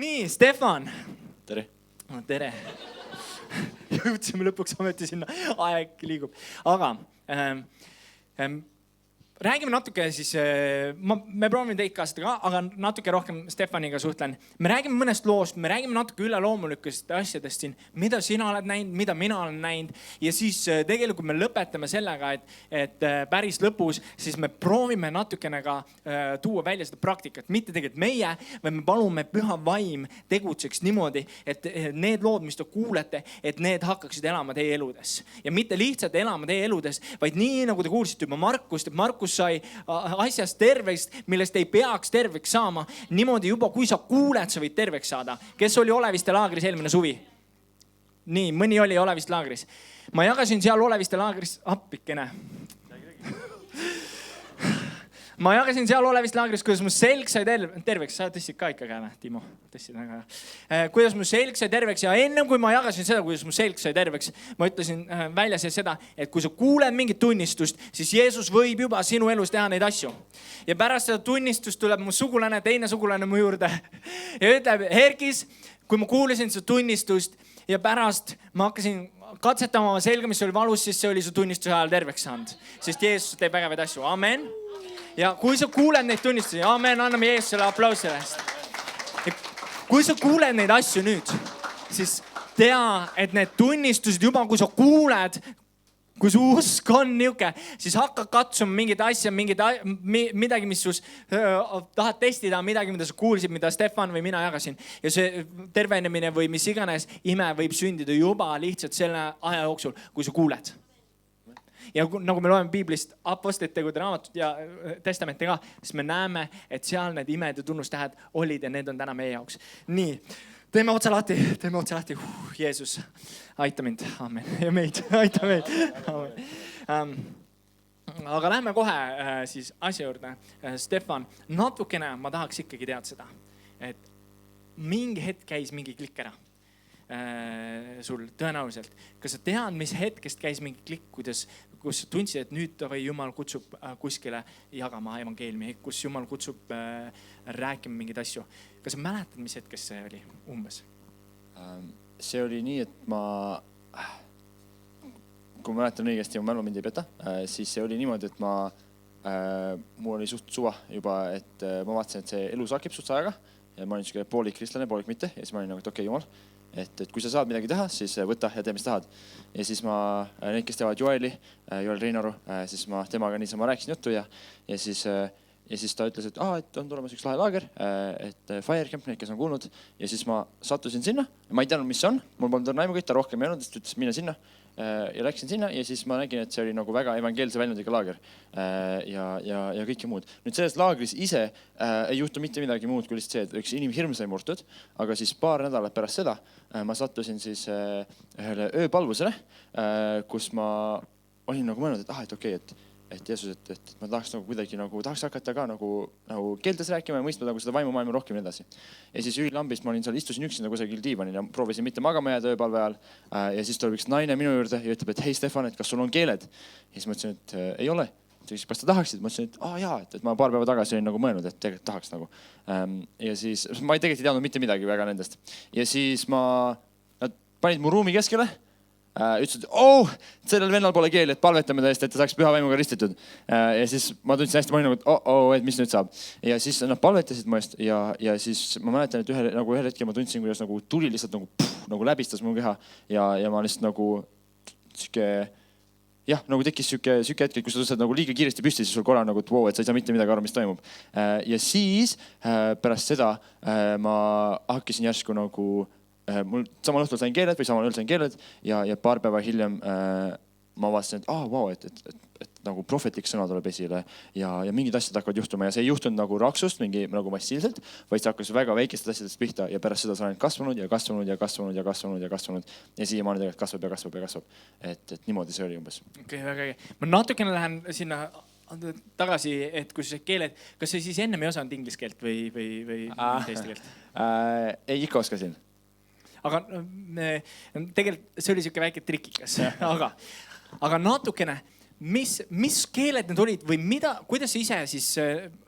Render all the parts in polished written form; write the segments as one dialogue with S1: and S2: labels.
S1: Nii, Stefan.
S2: Tere.
S1: Tere. Jõudsime lõpuks ometi sinna, aeg liigub. Aga räägime natuke siis, me proovime teid ka seda ka, aga natuke rohkem Stefaniga suhtlen. Me räägime mõnest loost, me räägime natuke üleloomulikest asjadest siin, mida sina oled näinud, mida mina olen näinud. Ja siis tegelikult me lõpetame sellega, et päris lõpus siis me proovime natukene ka tuua välja seda praktikat. Mitte tegelikult meie, vaid me palume Püha Vaim tegutseks niimoodi, et need lood, mis te kuulete, et need hakkaksid elama teie eludes. Ja mitte lihtsalt elama teie eludes, vaid nii nagu te kuulsite juba Markust, et Markus sai asjast terveks, millest ei peaks terveks saama. Niimoodi juba, kui sa kuuled, sa võid terveks saada. Kes oli Oleviste laagris eelmine suvi? Nii, mõni oli Oleviste laagris. Ma jagasin seal Oleviste laagris, appikene. Ma jagasin seal Oleviste laagris, kuidas mu selg sai terveks. Sa tõstsid ka ikka käe, Timo. Tõstsid väga. Kuidas mu selg sai terveks ja ennem kui ma jagasin seda, kuidas mu selg sai terveks, ma ütlesin välja seda, et kui sa kuuled mingit tunnistust, siis Jeesus võib juba sinu elus teha neid asju. Ja pärast seda tunnistust tuleb mu sugulane, teine sugulane mu juurde ja ütleb, Herkis, kui ma kuulasin seda tunnistust ja pärast ma hakkasin katsetama oma selga, mis oli valus, siis see oli su tunnistuse ajal terveks saanud. Sest Jeesus teeb vägevaid asju. Amen. Ja kui sa kuuled neid tunnistusi, amen, anname Jeesusele aplausi sellest. Kui sa kuuled neid asju nüüd, siis tea, et need tunnistused juba, kui sa kuuled, kui su usk on niuke, siis hakka katsuma mingid asja, midagi, mis sus tahad testida, midagi, mida sa kuulsid, mida Stefan või mina jagasin. Ja see tervenemine või mis iganes ime võib sündida juba lihtsalt selle aja jooksul, kui sa kuuled. Ja nagu me loeme Piiblist Apostlite tegude raamatut ja testamente ka, siis me näeme, et seal need imed ja tunnustähed olid ja need on täna meie jaoks. Nii, teeme otsa lahti. Jeesus, aita mind. Amen. Ja meid, aita meid. Amen. Aga lähme kohe siis asja juurde. Stefan, natukene ma tahaks ikkagi teada seda, et mingi hetk käis mingi klikk ära. Sul tõenäoliselt. Kas sa tead, mis hetkest käis mingi klikk, kus sa tundsid, et nüüd või Jumal kutsub kuskile jagama evangeelmi, kus Jumal kutsub rääkima mingeid asju. Kas sa mäletad, mis hetkest see oli umbes?
S2: See oli nii, et kui ma mäletan õigesti ja mälu mind ei peta, siis see oli niimoodi, et mul oli suht suva juba, et ma vaatasin, et see elu sakib suht ajaga ja ma olin niisugune poolik kristlane, poolik mitte ja siis ma olin nagu, et okei, Jumal, et kui sa saad midagi teha, siis võta ja tee, mis tahad. Ja siis need, kes teevad Joel Reinaru, siis ma temaga niisama rääkisin juttu ja siis ta ütles, et on tulemas üks lahe laager, et Firecamp, need, kes on kuulnud. Ja siis ma sattusin sinna. Ma ei teadnud, mis see on. Mul polnud naimuga, ta rohkem ei olnud, siis ütles mine sinna. Ja läksin sinna ja siis ma nägin, et see oli nagu väga evangeelse väljundiga laager ja kõike muud. Nüüd selles laagris ise ei juhtu mitte midagi muud kui lihtsalt see, et üks inimhirm sai murtud, aga siis paar nädalat pärast seda ma sattusin siis ühele ööpalvusele, kus ma olin nagu mõelnud, et okei, et Jeesus, et ma tahaks nagu kuidagi tahaks hakata ka nagu keeltes rääkima ja mõistma nagu seda vaimumaailma rohkem ja edasi. Ja siis üülambist ma olin seal, istusin üksinda kusagil diivanil ja proovisin mitte magama jääda ööpalve ajal. Ja siis tuleb üks naine minu juurde ja ütleb, et hei Stefan, et kas sul on keeled? Ja siis ma ütlesin, et ei ole. Siis kas ta tahaksid? Ma ütlesin, et jaa, et ma paar päeva tagasi olin nagu mõelnud, et tegelikult tahaks nagu. Ja siis ma tegelikult ei teadnud mitte midagi väga nendest. Ja siis nad panid mu ruumi keskele. Ütlesid, sellel vennal pole keeli, et palvetame tõesti, et ta saaks püha vaimuga ristitud. Ja siis ma tundsin hästi mõni, et mis nüüd saab. Ja siis nad palvetasid mu eest ja siis ma mäletan, et ühel hetkel ma tundsin, kuidas nagu tuli lihtsalt nagu läbistas mu keha ja ma lihtsalt nagu nagu tekkis süke hetk, kui sa tõstad nagu liiga kiiresti püsti, siis sul korra nagu, et sa ei saa mitte midagi aru, mis toimub. Ja siis pärast seda ma hakkasin järsku nagu mul samal õhtul sain keeled või samal ööl sain keeled ja paar päeva hiljem ma vaatasin, et nagu prohvetlik sõna tuleb esile ja mingid asjad hakkavad juhtuma ja see ei juhtunud nagu raksust, nagu massiivselt, vaid see hakkas väga väikestest asjadest pihta ja pärast seda sa olen kasvanud ja kasvanud ja kasvanud ja kasvanud ja kasvanud ja siiamaani tegelikult kasvab ja kasvab ja kasvab. Et niimoodi see oli umbes. Okei,
S1: väga äge. Ma natukene lähen sinna tagasi, et kui see keeled, kas see siis ennem ei osanud inglise keelt või teist keelt?
S2: Ei, ikka oskasin.
S1: Aga tegelikult see oli siuke väike trikikas, aga natukene mis keeled need olid või kuidas sa ise siis,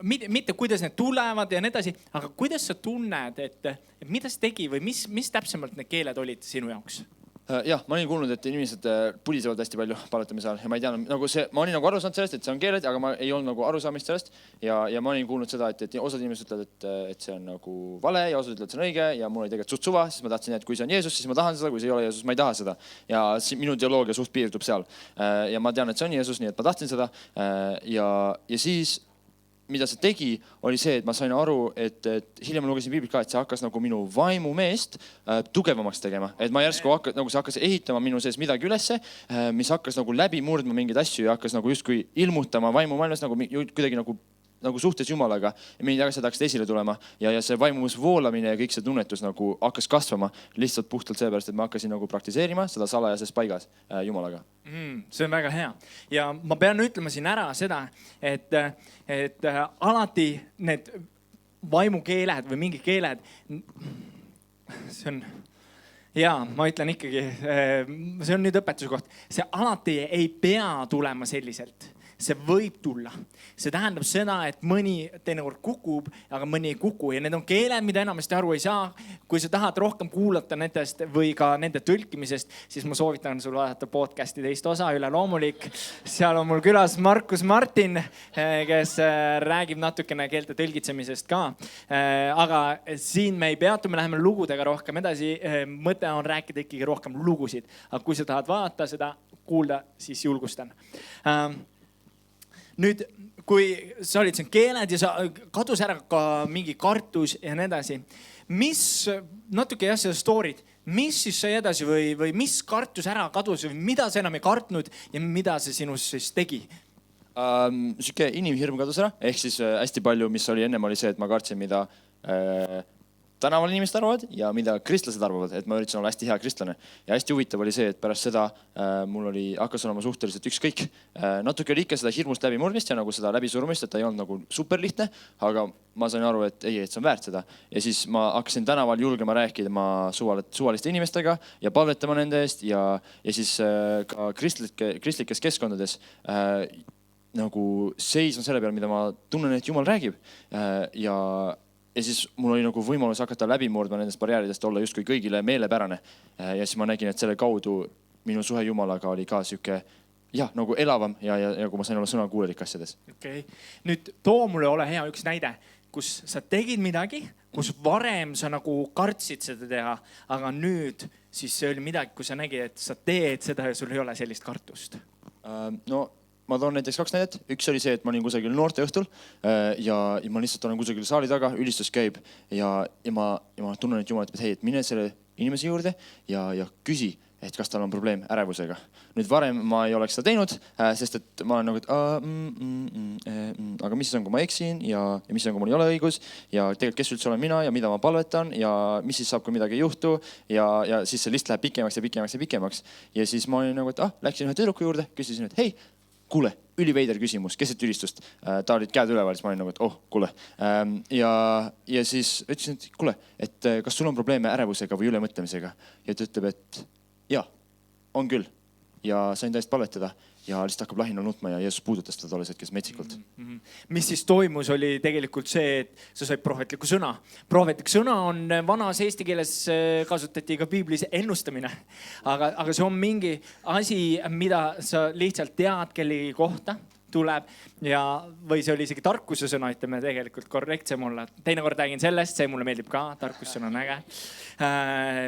S1: mitte kuidas need tulevad ja nii edasi, aga kuidas sa tunned, et mida see tegi või mis täpsemalt need keeled olid sinu jaoks?
S2: Jah, ma olin kuulnud, et inimesed pudisevad hästi palju palvetamise ajal ja ma ei tea, nagu ma olin nagu aru saanud sellest, et see on keeled, aga ma ei olnud nagu arusaamist sellest ja ma olin kuulnud seda, et osad inimesed ütlevad, et see on nagu vale ja osad ütlevad, et see on õige ja mul oli tegelikult suht suva, siis ma tahtsin, et kui see on Jeesus, siis ma tahan seda, kui see ei ole Jeesus, ma ei taha seda. Ja minu teoloogia suht piirdub seal. Ja ma tean, et see on Jeesus, nii et ma tahtsin seda. Ja siis mida see tegi, oli see, et ma sain aru, et hiljem ma lugesin piiblit ka, et see hakkas nagu minu vaimumeest tugevamaks tegema. Et ma järsku nagu see hakkas ehitama minu sees midagi ülesse, mis hakkas nagu läbi murdma mingeid asju ja hakkas nagu justkui ilmutama vaimumaailmas nagu kuidagi nagu suhtes Jumalaga ja mingid asjad hakkasid esile tulema ja see vaimumus voolamine ja kõik see tunnetus nagu hakkas kasvama lihtsalt puhtalt seepärast, et ma hakkasin nagu praktiseerima seda salajases paigas Jumalaga.
S1: See on väga hea. Ja ma pean ütlema siin ära seda, et alati need vaimukeeled või mingid keeled, see on, ja ma ütlen ikkagi, see on nüüd õpetuse koht, see alati ei pea tulema selliselt. See võib tulla. See tähendab seda, et mõni teinekord kukub, aga mõni ei kuku ja need on keeled, mida enamasti aru ei saa. Kui sa tahad rohkem kuulata nendest või ka nende tõlkimisest, siis ma soovitan sul vaadata podcasti teist osa Üle loomulik. Seal on mul külas Markus Martin, kes räägib natukene keelte tõlgitsemisest ka. Aga siin me ei peatu, me läheme lugudega rohkem edasi. Mõte on rääkida ikkagi rohkem lugusid. Aga kui sa tahad vaadata seda, kuulda, siis julgustan. Nüüd, kui sa olid siin keeled ja sa kadus ära ka mingi kartus ja nii edasi, mis natuke jah seda story't, mis siis sai edasi või mis kartus ära kadus või mida sa enam ei kartnud ja mida see sinus siis tegi?
S2: Siuke inimhirm kadus ära, ehk siis hästi palju, mis oli ennem oli see, et ma kartsin, mida tänaval inimesed arvavad ja mida kristlased arvavad, et ma üritasin olla hästi hea kristlane. Ja hästi huvitav oli see, et pärast seda mul hakkas olema suhteliselt ükskõik. Natuke oli ikka seda hirmust läbi murdmist ja nagu seda läbi surumist, et ta ei olnud nagu superlihtne, aga ma sain aru, et ei, et see on väärt seda. Ja siis ma hakkasin tänaval julgema rääkida suvaliste inimestega ja palvetama nende eest ja siis ka kristlikes keskkondades nagu seisma selle peal, mida ma tunnen, et Jumal räägib. Ja siis mul oli nagu võimalus hakata läbi murdma nendest barjääridest, olla justkui kõigile meelepärane. Ja siis ma nägin, et selle kaudu minu suhe Jumalaga oli ka siuke nagu elavam ja kui ma sain olla sõnakuulelik asjades.
S1: Okay. Nüüd too mulle ole hea üks näide, kus sa tegid midagi, kus varem sa nagu kartsid seda teha, aga nüüd siis see oli midagi, kus sa nägid, et sa teed seda ja sul ei ole sellist kartust.
S2: No ma toon näiteks 2 näidet. Üks oli see, et ma olin kusagil noorte õhtul ja ma lihtsalt olen kusagil saali taga, ülistus käib ja ma tunnen, et Jumal ütleb, et hei, et mine selle inimese juurde ja küsi, et kas tal on probleem ärevusega. Nüüd varem ma ei oleks seda teinud, sest et ma olen nagu, et aga mis siis on, kui ma eksin ja mis siis on, kui mul ei ole õigus ja tegelikult kes üldse olen mina ja mida ma palvetan ja mis siis saab, kui midagi ei juhtu ja siis see list läheb pikemaks. Ja siis ma olin nagu, et läksin ühe tüdruku juurde, küsisin, et hei, kuule, üliveider küsimus, keset ülistust. Ta olid käed üleval, siis ma olin nagu, et kuule. Ja siis ütlesin, et kuule, et kas sul on probleeme ärevusega või ülemõtlemisega? Ja ta ütleb, et jaa, on küll. Ja sain täiesti palvetada ja lihtsalt hakkab lahinal nutma ja Jeesus puudutas ta tolles hetkes metsikult.
S1: Mis siis toimus, oli tegelikult see, et sa said prohvetliku sõna. Prohvetlik sõna on vanas eesti keeles kasutati ka piiblis ennustamine. Aga see on mingi asi, mida sa lihtsalt tead kellegi kohta tuleb või see oli isegi tarkuse sõna, ütleme tegelikult korrektsem olla. Teinekord räägin sellest, see mulle meeldib ka, tarkussõna on äge,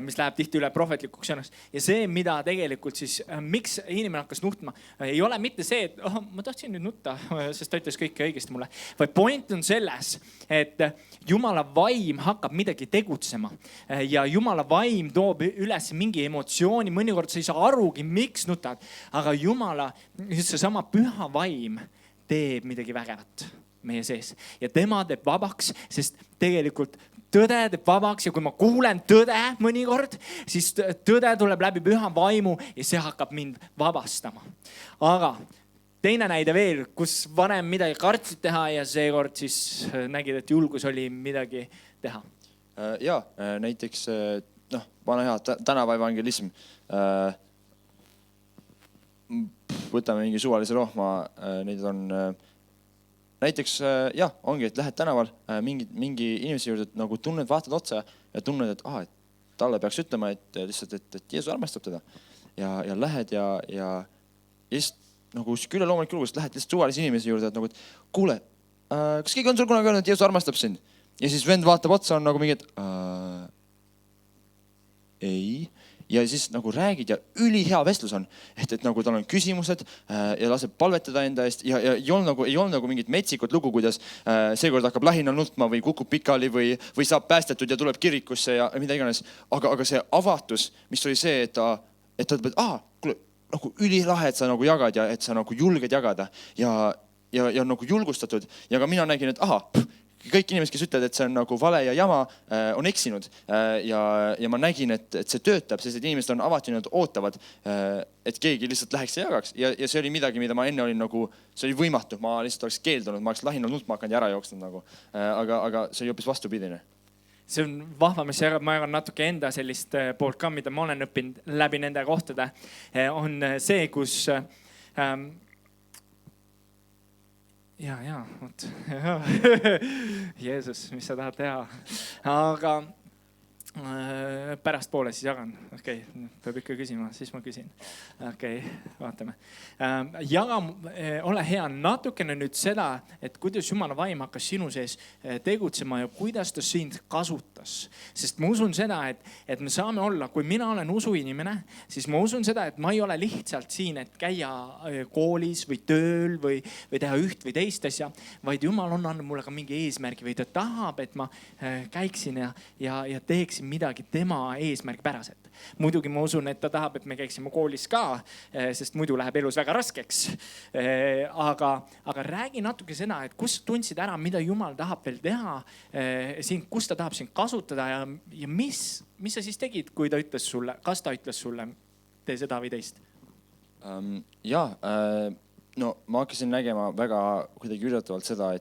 S1: mis läheb tihti üle prohvetlikuks sõnast. Ja see, mida tegelikult siis, miks inimene hakkas nutma, ei ole mitte see, et ma tahtsin nüüd nutta, sest ta ütles kõike õigesti mulle. Või point on selles, et Jumala vaim hakkab midagi tegutsema ja Jumala vaim toob üles mingi emotsiooni, mõnikord sa ei saa arugi, miks nutad, aga Jumala, just see sama püha vaim teeb midagi vägevat meie sees ja tema teeb vabaks, sest tegelikult tõde teeb vabaks ja kui ma kuulen tõde mõnikord, siis tõde tuleb läbi püha vaimu ja see hakkab mind vabastama. Aga teine näide veel, kus varem midagi kartsid teha ja seekord siis nägid, et julgus oli midagi teha.
S2: Ja näiteks vana hea tänava evangelism. võtame mingi suvalise rohma, neid on näiteks ongi, et lähed tänaval mingi inimese juurde, et nagu tunned, vaatad otsa ja tunned, et et talle peaks ütlema, et lihtsalt, et Jeesus armastab teda ja lähed ja just nagu küll loomulik julgust, lähed lihtsalt suvalise inimese juurde, et nagu, et kuule, kas keegi on sul kunagi öelnud, et Jeesus armastab sind? Ja siis vend vaatab otsa, on nagu mingi, et ei. Ja siis nagu räägid ja ülihea vestlus on, et nagu tal on küsimused ja laseb palvetada enda eest ja ei olnud nagu mingit metsikut lugu, kuidas seekord hakkab lahinal nutma või kukub pikali või saab päästetud ja tuleb kirikusse ja mida iganes. Aga see avatus, mis oli see, et ta ütleb, et kuule, nagu ülilahe, et sa nagu jagad ja et sa nagu julged jagada ja nagu julgustatud ja ka mina nägin, et kõik inimesed, kes ütlevad, et see on nagu vale ja jama, on eksinud. Ja ma nägin, et see töötab, sest et inimesed on avatunud, ootavad, et keegi lihtsalt läheks ja jagaks. Ja see oli midagi, mida ma enne olin nagu, see oli võimatu. Ma lihtsalt oleks keeldunud, ma oleks lahinul nutma hakanud ja ära jooksnud nagu. Aga see oli hoopis vastupidine.
S1: See on vahva, mis ma jagan natuke enda sellist poolt ka, mida ma olen õppinud läbi nende kohtade. On see, kus vot. Jeesus, mis sa tahad teha? Aga pärast poole siis jagan. Okei, peab ikka küsima, siis ma küsin. Okei, vaatame. Ole hea natukene nüüd seda, et kuidas Jumala vaim hakkas sinu sees tegutsema ja kuidas ta sind kasutas. Sest ma usun seda, et me saame olla, kui mina olen usuinimene, siis ma usun seda, et ma ei ole lihtsalt siin, et käia koolis või tööl või teha üht või teist asja, vaid Jumal on andnud mulle ka mingi eesmärgi või ta tahab, et ma käiksin ja teeksin midagi tema eesmärgipäraselt. Muidugi ma usun, et ta tahab, et me käiksime koolis ka, sest muidu läheb elus väga raskeks. Aga räägi natuke seda, et kus tundsid ära, mida Jumal tahab veel teha, kus ta tahab sind kasutada ja mis sa siis tegid, kui ta ütles sulle, kas ta ütles sulle, tee seda või teist?
S2: No ma hakkasin nägema väga kuidagi üllatavalt seda,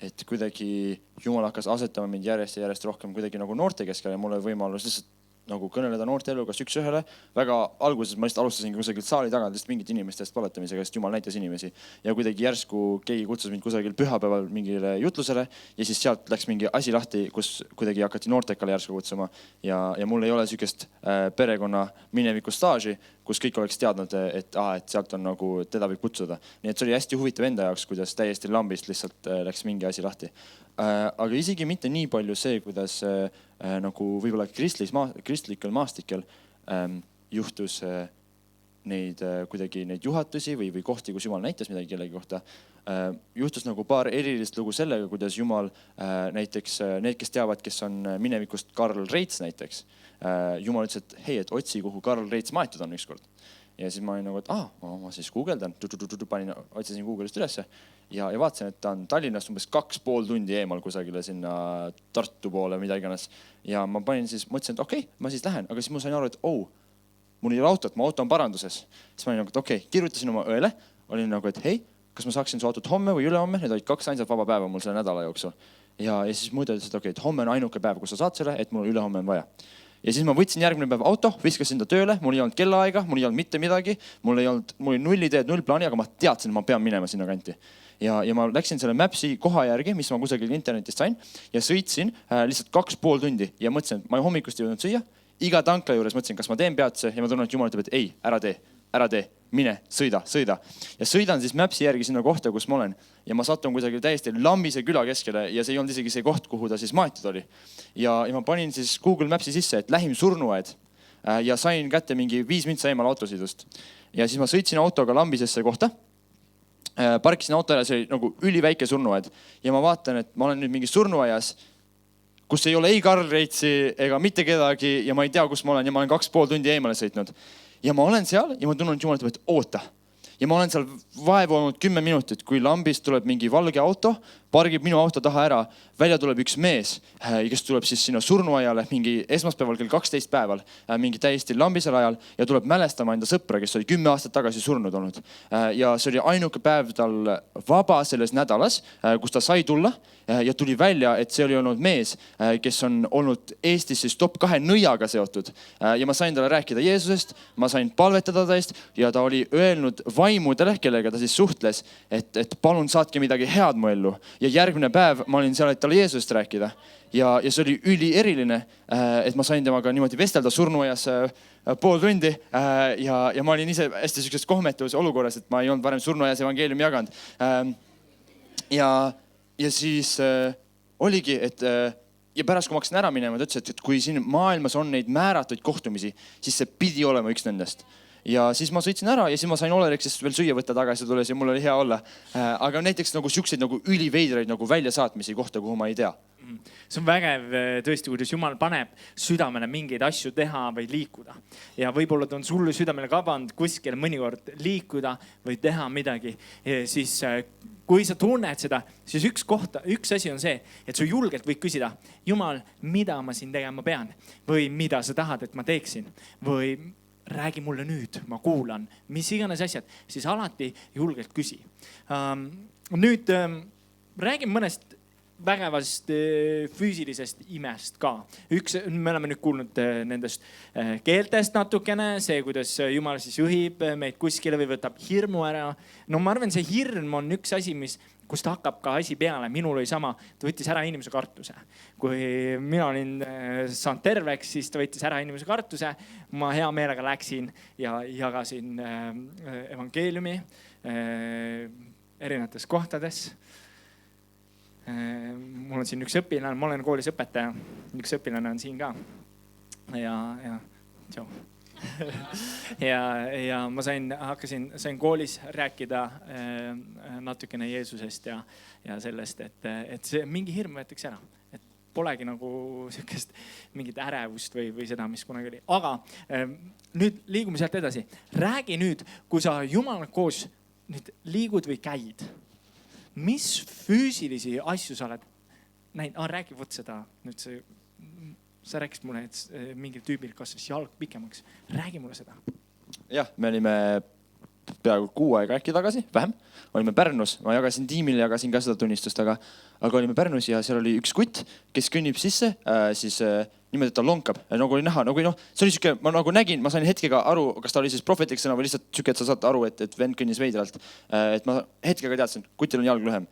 S2: et kuidagi Jumal hakkas asetama mind järjest ja järjest rohkem kuidagi nagu noorte keskel ja mul oli võimalus lihtsalt nagu kõneleda noorte elu kas üks ühele. Väga alguses ma lihtsalt alustasin kusagilt saali tagant lihtsalt mingit inimestest paletamisega, sest Jumal näitas inimesi. Ja kuidagi järsku keegi kutsus mind kusagil pühapäeval mingile jutlusele ja siis sealt läks mingi asi lahti, kus kuidagi hakati noortekale järsku kutsuma. Ja mul ei ole sükest perekonna mineviku staaži, kus kõik oleks teadnud, et sealt on nagu, teda võib kutsuda. Nii et see oli hästi huvitav enda jaoks, kuidas täiesti lambist lihtsalt läks mingi asi lahti. Aga isegi mitte nii palju see, kuidas nagu võib-olla kristlikel maastikel juhtus neid juhatusi või kohti, kus Jumal näitas midagi kellegi kohta. Juhtus nagu paar erilist lugu sellega, kuidas Jumal näiteks need, kes teavad, kes on minevikust Karl Reits näiteks. Jumal ütles, et hei, et otsi, kuhu Karl Reits maetud on ükskord. Ja siis ma olin nagu, et ma siis guugeldan, otsisin Google'ist ülesse ja vaatasin, et ta on Tallinnast umbes 2,5 tundi eemal kusagile sinna Tartu poole, mida iganes. Ja ma mõtlesin, et okei, ma siis lähen, aga siis ma sain aru, et mul ei ole autot, mu auto on paranduses. Siis ma olin nagu, et okei, kirjutasin oma õele, olin nagu, et hei, kas ma saaksin su autot homme või ülehomme? Need olid 2 ainsat vaba päeva mul selle nädala jooksul. Ja siis muidu ütles, et okei, et homme on ainuke päev, kus sa saad selle, et mul ülehomme on vaja. Ja siis ma võtsin järgmine päev auto, viskasin ta tööle, mul ei olnud kellaaega, mul ei olnud mitte midagi, mul oli 0 ideed, 0 plaani, aga ma teadsin, et ma pean minema sinna kanti. Ja ma läksin selle Mapsi koha järgi, mis ma kusagil internetist sain ja sõitsin lihtsalt 2,5 tundi ja mõtlesin, et ma hommikust ei jõudnud süüa. Iga tankla juures mõtlesin, kas ma teen peatuse ja ma tunnen, et Jumal ütleb, et ei, ära tee, mine, sõida. Ja sõidan siis Mapsi järgi sinna kohta, kus ma olen. Ja ma satun kusagil täiesti lambise küla keskele ja see ei olnud isegi see koht, kuhu ta siis maetud oli. Ja ma panin siis Google Mapsi sisse, et lähim surnuaed ja sain kätte mingi 5 mintsa eemal autosidust. Ja siis ma sõitsin autoga lambisesse kohta, parkisin auto ära, see oli nagu üliväike surnuaed. Ja ma vaatan, et ma olen nüüd mingi surnuaias, kus ei ole ei Karl Reitsi ega mitte kedagi ja ma ei tea, kus ma olen ja ma olen 2,5 tundi eemale sõitnud. Ja ma olen seal ja ma tunnen, et Jumal ütleb, et oota. ja ma olen seal vaevu olnud 10 minutit, kui lambist tuleb mingi valge auto, pargib minu auto taha ära, välja tuleb üks mees, kes tuleb siis sinna surnuaiale mingi esmaspäeval kell 12 päeval, mingi täiesti lambisel ajal ja tuleb mälestama enda sõpra, kes oli 10 aastat tagasi surnud olnud. Ja see oli ainuke päev tal vaba selles nädalas, kus ta sai tulla ja tuli välja, et see oli olnud mees, kes on olnud Eestis siis top 2 nõiaga seotud. Ja ma sain talle rääkida Jeesusest, ma sain palvetada ta eest ja ta oli öelnud vaimudele, kellega ta siis suhtles, et palun saatke midagi head mu ellu. Ja järgmine päev ma olin seal, et talle Jeesusest rääkida. Ja see oli ülieriline, et ma sain temaga niimoodi vestelda surnuaias pool tundi ja ma olin ise hästi sellises kohmetavas olukorras, et ma ei olnud varem surnuaias evangeeliumi jaganud. Ja siis oligi, et ja pärast, kui ma hakkasin ära minema, ta ütles, et kui siin maailmas on neid määratuid kohtumisi, siis see pidi olema üks nendest. Ja siis ma sõitsin ära ja siis ma sain Olerexist veel süüa võtta tagasi tulles ja mul oli hea olla. Aga näiteks nagu siukseid nagu üliveidraid nagu väljasaatmisi kohta, kuhu ma ei tea.
S1: See on vägev tõesti, kuidas Jumal paneb südamele mingeid asju teha või liikuda. Ja võib-olla ta on sulle südamele kabanud kuskil mõnikord liikuda või teha midagi. Siis kui sa tunned seda, siis üks asi on see, et sa julgelt võid küsida, Jumal, mida ma siin tegema pean? Või mida sa tahad, et ma teeksin? Või räägi mulle nüüd, ma kuulan, mis iganes asjad, siis alati julgelt küsi. Nüüd räägin mõnest vägevast füüsilisest imest ka. Me oleme nüüd kuulnud nendest keeltest natukene, see, kuidas Jumal siis juhib meid kuskile või võtab hirmu ära. No ma arvan, see hirm on üks asi, kus ta hakkab ka asi peale. Minul oli sama, ta võttis ära inimese kartuse. Kui mina olin saanud terveks, siis ta võttis ära inimese kartuse. Ma hea meelega läksin ja jagasin evangeeliumi erinevates kohtades. Mul on siin üks õpilane, ma olen koolis õpetaja. Üks õpilane on siin ka. Ja tšau. ja ma sain koolis rääkida natukene Jeesusest ja sellest, et see mingi hirm võetakse ära. Et polegi nagu sellist mingit ärevust või seda, mis kunagi oli. Aga nüüd liigume sealt edasi. Räägi nüüd, kui sa Jumalaga koos nüüd liigud või käid. Mis füüsilisi asju sa oled näinud? Räägi võt seda nüüd see. Sa rääkisid mulle, et mingil tüübil kasvas jalg pikemaks. Räägi mulle seda.
S2: Jah, me olime peaaegu 6 aega äkki tagasi, vähem. Olime Pärnus, ma jagasin tiimile, jagasin ka seda tunnistust, aga olime Pärnus ja seal oli üks kutt, kes kõnnib sisse, siis niimoodi, et ta lonkab. Nagu oli näha, see oli siuke, ma nagu nägin, ma sain hetkega aru, kas ta oli siis prohvetiks sõna või lihtsalt siuke, et sa saad aru, et vend kõnnis veidralt. Et ma hetkega teadsin, kutil on jalg lühem.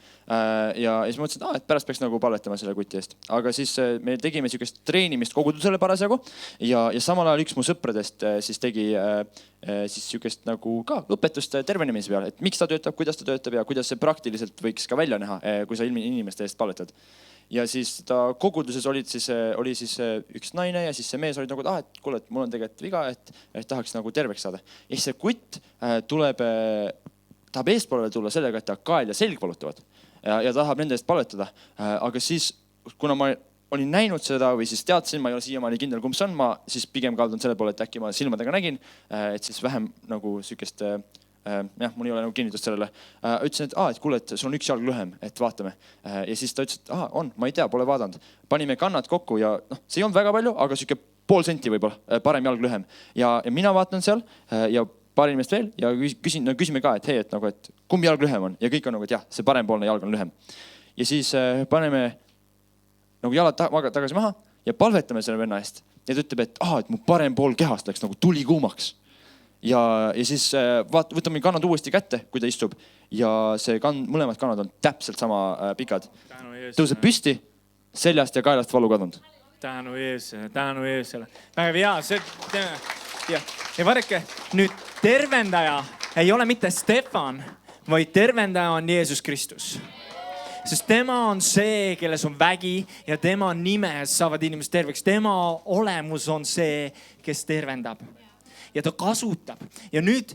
S2: Ja siis ma mõtlesin, et pärast peaks nagu palvetama selle kuti eest. Aga siis me tegime siukest treenimist kogudusele parasjagu ja samal ajal üks mu sõpradest siis tegi siis siukest nagu ka õpetust tervenemise peale, et miks ta töötab, kuidas ta töötab ja kuidas see praktiliselt võiks ka välja näha, kui sa inimeste eest palvetad. Ja siis ta koguduses oli siis üks naine ja siis see mees oli nagu, et kuule, et mul on tegelikult viga, et tahaks nagu terveks saada. Ja siis see kutt tahab eespoolele tulla sellega, et ta kael ja selg valutavad ja tahab nende eest palvetada. Aga siis, kuna ma olin näinud seda või siis teadsin, ma ei ole siiamaani kindel, kumb see on, ma siis pigem kaldun selle poole, et äkki ma silmadega nägin, et siis vähem nagu sükest mul ei ole nagu kinnitust sellele. Ütlesin, et kuule, et sul on üks jalg lühem, et vaatame. Ja siis ta ütles, et on, ma ei tea, pole vaadanud. Panime kannad kokku ja see ei olnud väga palju, aga siuke pool senti võib-olla parem jalg lühem. Ja mina vaatan seal ja paar inimest veel ja küsime ka, et hei, et kumb jalg lühem on. Ja kõik on nagu, et jah, see parempoolne jalg on lühem. Ja siis paneme nagu jalad tagasi maha ja palvetame selle venna eest. Ja ta ütleb, et mu parem pool kehast läks nagu tuli kuumaks. Ja siis võtame kannad uuesti kätte, kui ta istub. Ja see mõlemad kannad on täpselt sama pikad. Tõuseb püsti, seljast ja kaelast valu kadunud.
S1: Tänu Jeesusele. Väga hea. Ja vaadake, nüüd tervendaja ei ole mitte Stefan, vaid tervendaja on Jeesus Kristus. Sest tema on see, kelles on vägi ja tema nimes saavad inimesed terveks. Tema olemus on see, kes tervendab. Ja ta kasutab. Ja nüüd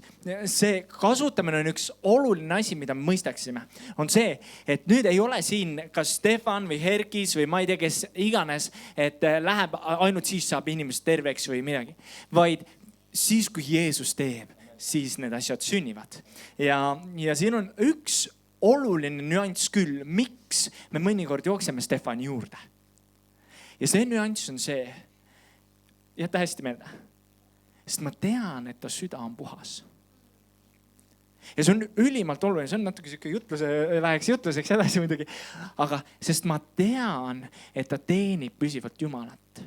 S1: see kasutamine on üks oluline asi, mida me mõistaksime. On see, et nüüd ei ole siin kas Stefan või Herkis või ma ei tea, kes iganes, et läheb ainult siis saab inimesed terveks või midagi. Vaid siis, kui Jeesus teeb, siis need asjad sünnivad. Ja siin on üks oluline nüanss küll, miks me mõnikord jookseme Stefani juurde. Ja see nüanss on see, jäta hästi meelde, sest ma tean, et ta süda on puhas. Ja see on ülimalt oluline, see on natuke siuke läheks jutluseks edasi muidugi, aga sest ma tean, et ta teenib püsivalt Jumalat.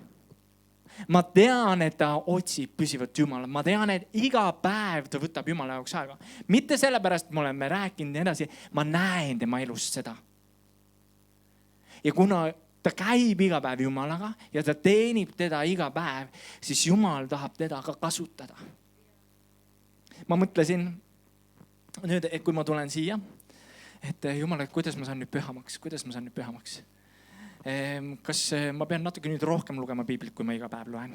S1: Ma tean, et ta otsib püsivalt Jumalat. Ma tean, et iga päev ta võtab Jumala jaoks aega. Mitte sellepärast, et me oleme rääkinud ja edasi, ma näen tema elust seda. Ja kuna ta käib iga päev Jumalaga ja ta teenib teda iga päev, siis Jumal tahab teda ka kasutada. Ma mõtlesin nüüd, et kui ma tulen siia, et Jumal, et kuidas ma saan nüüd pühamaks? Kas ma pean natuke nüüd rohkem lugema piiblit, kui ma iga päev loen?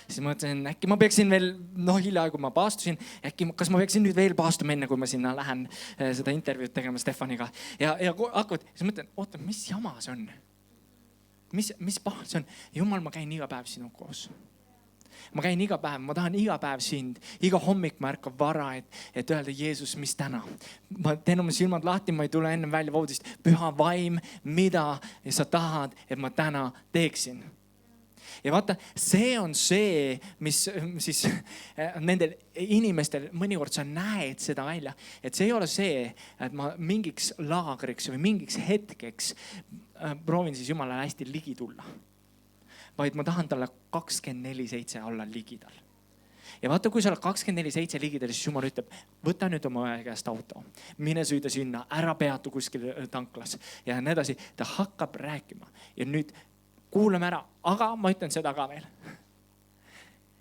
S1: Siis ma mõtlesin, äkki ma peaksin veel, hiljaaegu ma paastusin, kas ma peaksin nüüd veel paastuma enne, kui ma sinna lähen seda intervjuud tegema Stefaniga. Ja hakkavad, siis mõtlen, oota, mis jama see on? Mis paha see on? Jumal, ma käin iga päev sinu koos. Ma käin iga päev, ma tahan iga päev sind. Iga hommik ma ärkan vara, et öelda, Jeesus, mis täna? Ma teen oma silmad lahti, ma ei tule ennem välja voodist. Püha vaim, mida sa tahad, et ma täna teeksin. Ja vaata, see on see, mis siis nendel inimestel mõnikord sa näed seda välja. Et see ei ole see, et ma mingiks laagriks või mingiks hetkeks proovin siis Jumalale hästi ligi tulla. Vaid ma tahan talle 24/7 olla ligidal. Ja vaata, kui sa oled 24/7 ligidal, siis Jumal ütleb, võta nüüd oma käest auto, mine sõida sinna, ära peatu kuskil tanklas ja nii edasi. Ta hakkab rääkima ja nüüd kuulame ära, aga ma ütlen seda ka veel.